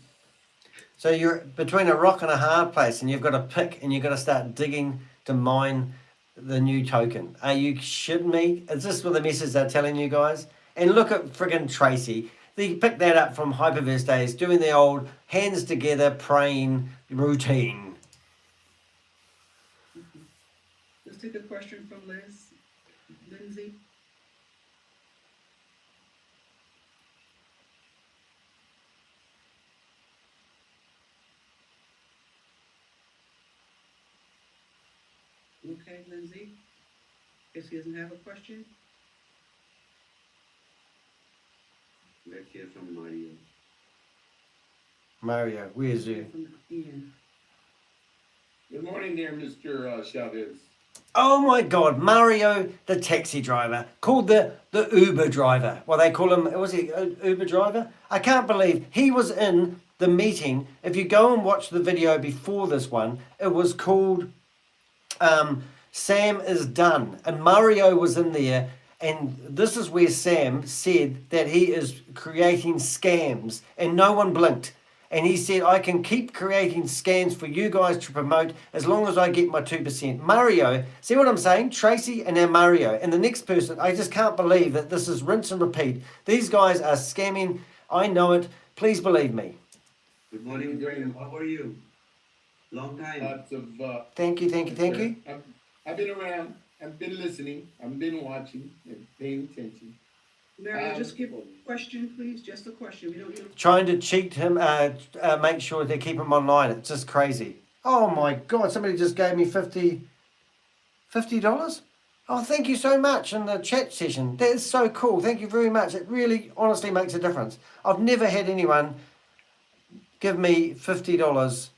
So you're between a rock and a hard place, and you've got to pick, and you've got to start digging to mine the new token. Are you shitting me? Is this what the message they're telling you guys? And look at friggin' Tracy. He picked that up from Hyperverse days, doing the old hands together praying routine. Let's take a question from Lindsay. Okay, Lindsay. Guess he doesn't have a question? Let's hear from Mario. Mario, where's you? From Ian. Good morning there, Mr. Chavez. Oh my God, Mario, the taxi driver, called the Uber driver. Well, they call him, was he Uber driver? I can't believe he was in the meeting. If you go and watch the video before this one, it was called Sam is Done. And Mario was in there. And this is where Sam said that he is creating scams, and no one blinked. And he said, I can keep creating scams for you guys to promote as long as I get my 2%. Mario, see what I'm saying? Tracy and now Mario. And the next person, I just can't believe that this is rinse and repeat. These guys are scamming. I know it. Please believe me. Good morning, Mario. How are you? Long time. Lots of. Thank you. I've been around. I've been listening. I've been watching and paying attention. Mario, just give a question, please, just a question. We don't need Trying to cheat him, make sure they keep him online. It's just crazy. Oh my God, somebody just gave me $50. Oh, thank you so much in the chat session. That is so cool. Thank you very much. It really honestly makes a difference. I've never had anyone give me $50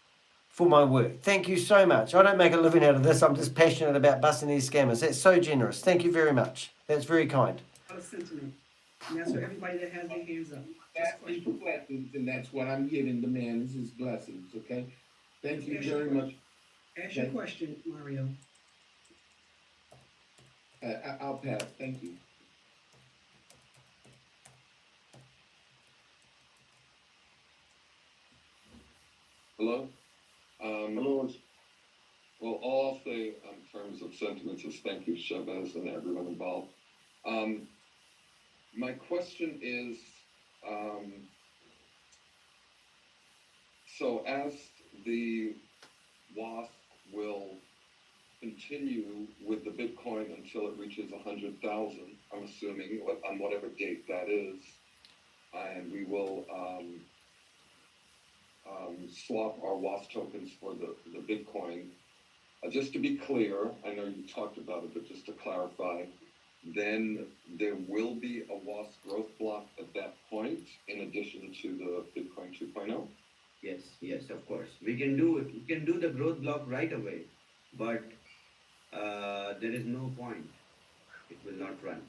for my work. Thank you so much. I don't make a living out of this. I'm just passionate about busting these scammers. That's so generous. Thank you very much. That's very kind. A lot of sentiment. And that's for everybody that has their hands up. That's for your blessings, and that's what I'm giving the man is his blessings, okay? Thank you Yes, very sure. much. Ask your question, Mario. I'll pass, thank you. Hello? Hello. Well, all I'll say in terms of sentiments is thank you, Chavez, and everyone involved. My question is, so as the WASP will continue with the Bitcoin until it reaches 100,000, I'm assuming, on whatever date that is, and we will swap our WASP tokens for the Bitcoin. Just to be clear, I know you talked about it, but just to clarify, then there will be a WASP growth block at that point, in addition to the Bitcoin 2.0? Yes, of course. We can do the growth block right away, but there is no point. It will not run.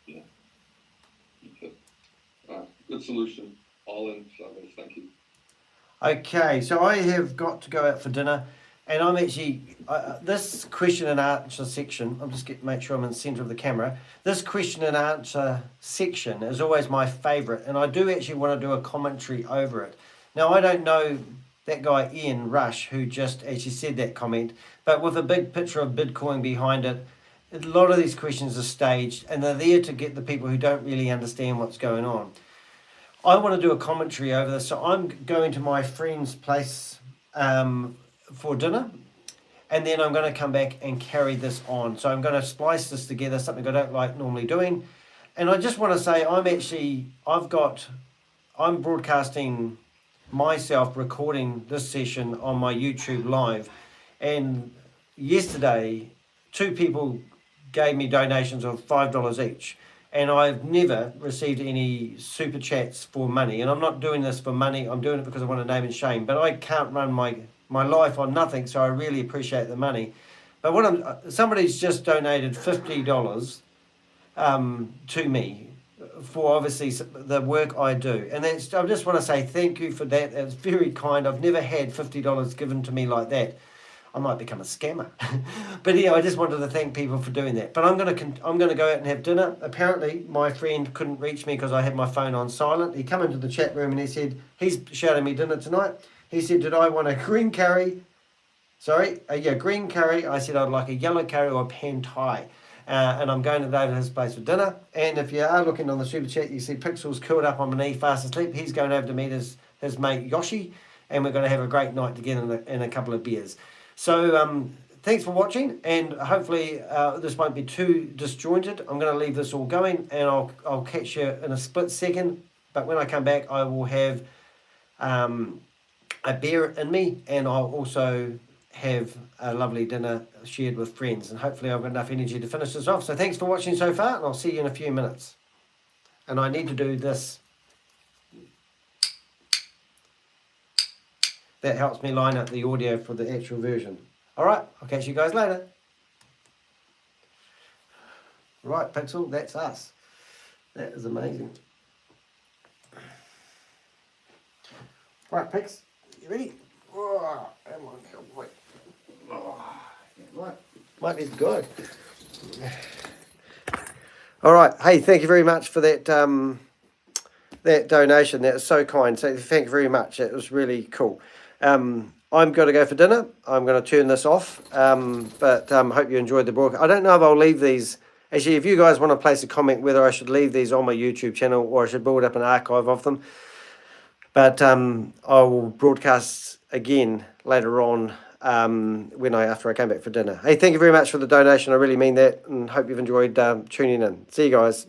Yeah. Okay. Good solution. All in, Chavez. Thank you. Okay, so I have got to go out for dinner, and I'm actually this question and answer section. I'm just make sure I'm in the center of the camera. This question and answer section is always my favorite, and I do actually want to do a commentary over it. Now, I don't know that guy Ian Rush who just actually said that comment, but with a big picture of Bitcoin behind it, a lot of these questions are staged, and they're there to get the people who don't really understand what's going on. I want to do a commentary over this, so I'm going to my friend's place for dinner, and then I'm going to come back and carry this on. So I'm going to splice this together, something I don't like normally doing. And I just want to say I'm broadcasting myself recording this session on my YouTube live, and yesterday 2 people gave me donations of $5 each. And I've never received any super chats for money. And I'm not doing this for money. I'm doing it because I want to name and shame. But I can't run my life on nothing, so I really appreciate the money. But somebody's just donated $50 to me for obviously the work I do. And I just want to say thank you for that. It's very kind. I've never had $50 given to me like that. I might become a scammer. But yeah, I just wanted to thank people for doing that. But I'm going to go out and have dinner. Apparently, my friend couldn't reach me because I had my phone on silent. He came into the chat room and he said, he's shouting me dinner tonight. He said, did I want a green curry? Green curry. I said, I'd like a yellow curry or a pan thai. And I'm going to go to his place for dinner. And if you are looking on the super chat, you see Pixel's curled up on my knee, fast asleep. He's going over to meet his mate Yoshi. And we're going to have a great night together and a couple of beers. So thanks for watching, and hopefully this won't be too disjointed. I'm going to leave this all going, and I'll catch you in a split second. But when I come back, I will have a beer in me, and I'll also have a lovely dinner shared with friends. And hopefully I've got enough energy to finish this off. So thanks for watching so far, and I'll see you in a few minutes. And I need to do this. That helps me line up the audio for the actual version. All right, I'll catch you guys later. Right, Pixel, that's us. That is amazing. Right, Pix, you ready? Oh, come on, wait. Right, might be good. All right, hey, thank you very much for that that donation. That was so kind. So thank you very much. It was really cool. I'm going to go for dinner. I'm going to turn this off. But hope you enjoyed the broadcast. I don't know if I'll leave these. Actually, if you guys want to place a comment whether I should leave these on my YouTube channel or I should build up an archive of them. But I will broadcast again later on after I came back for dinner. Hey, thank you very much for the donation. I really mean that, and hope you've enjoyed tuning in. See you guys.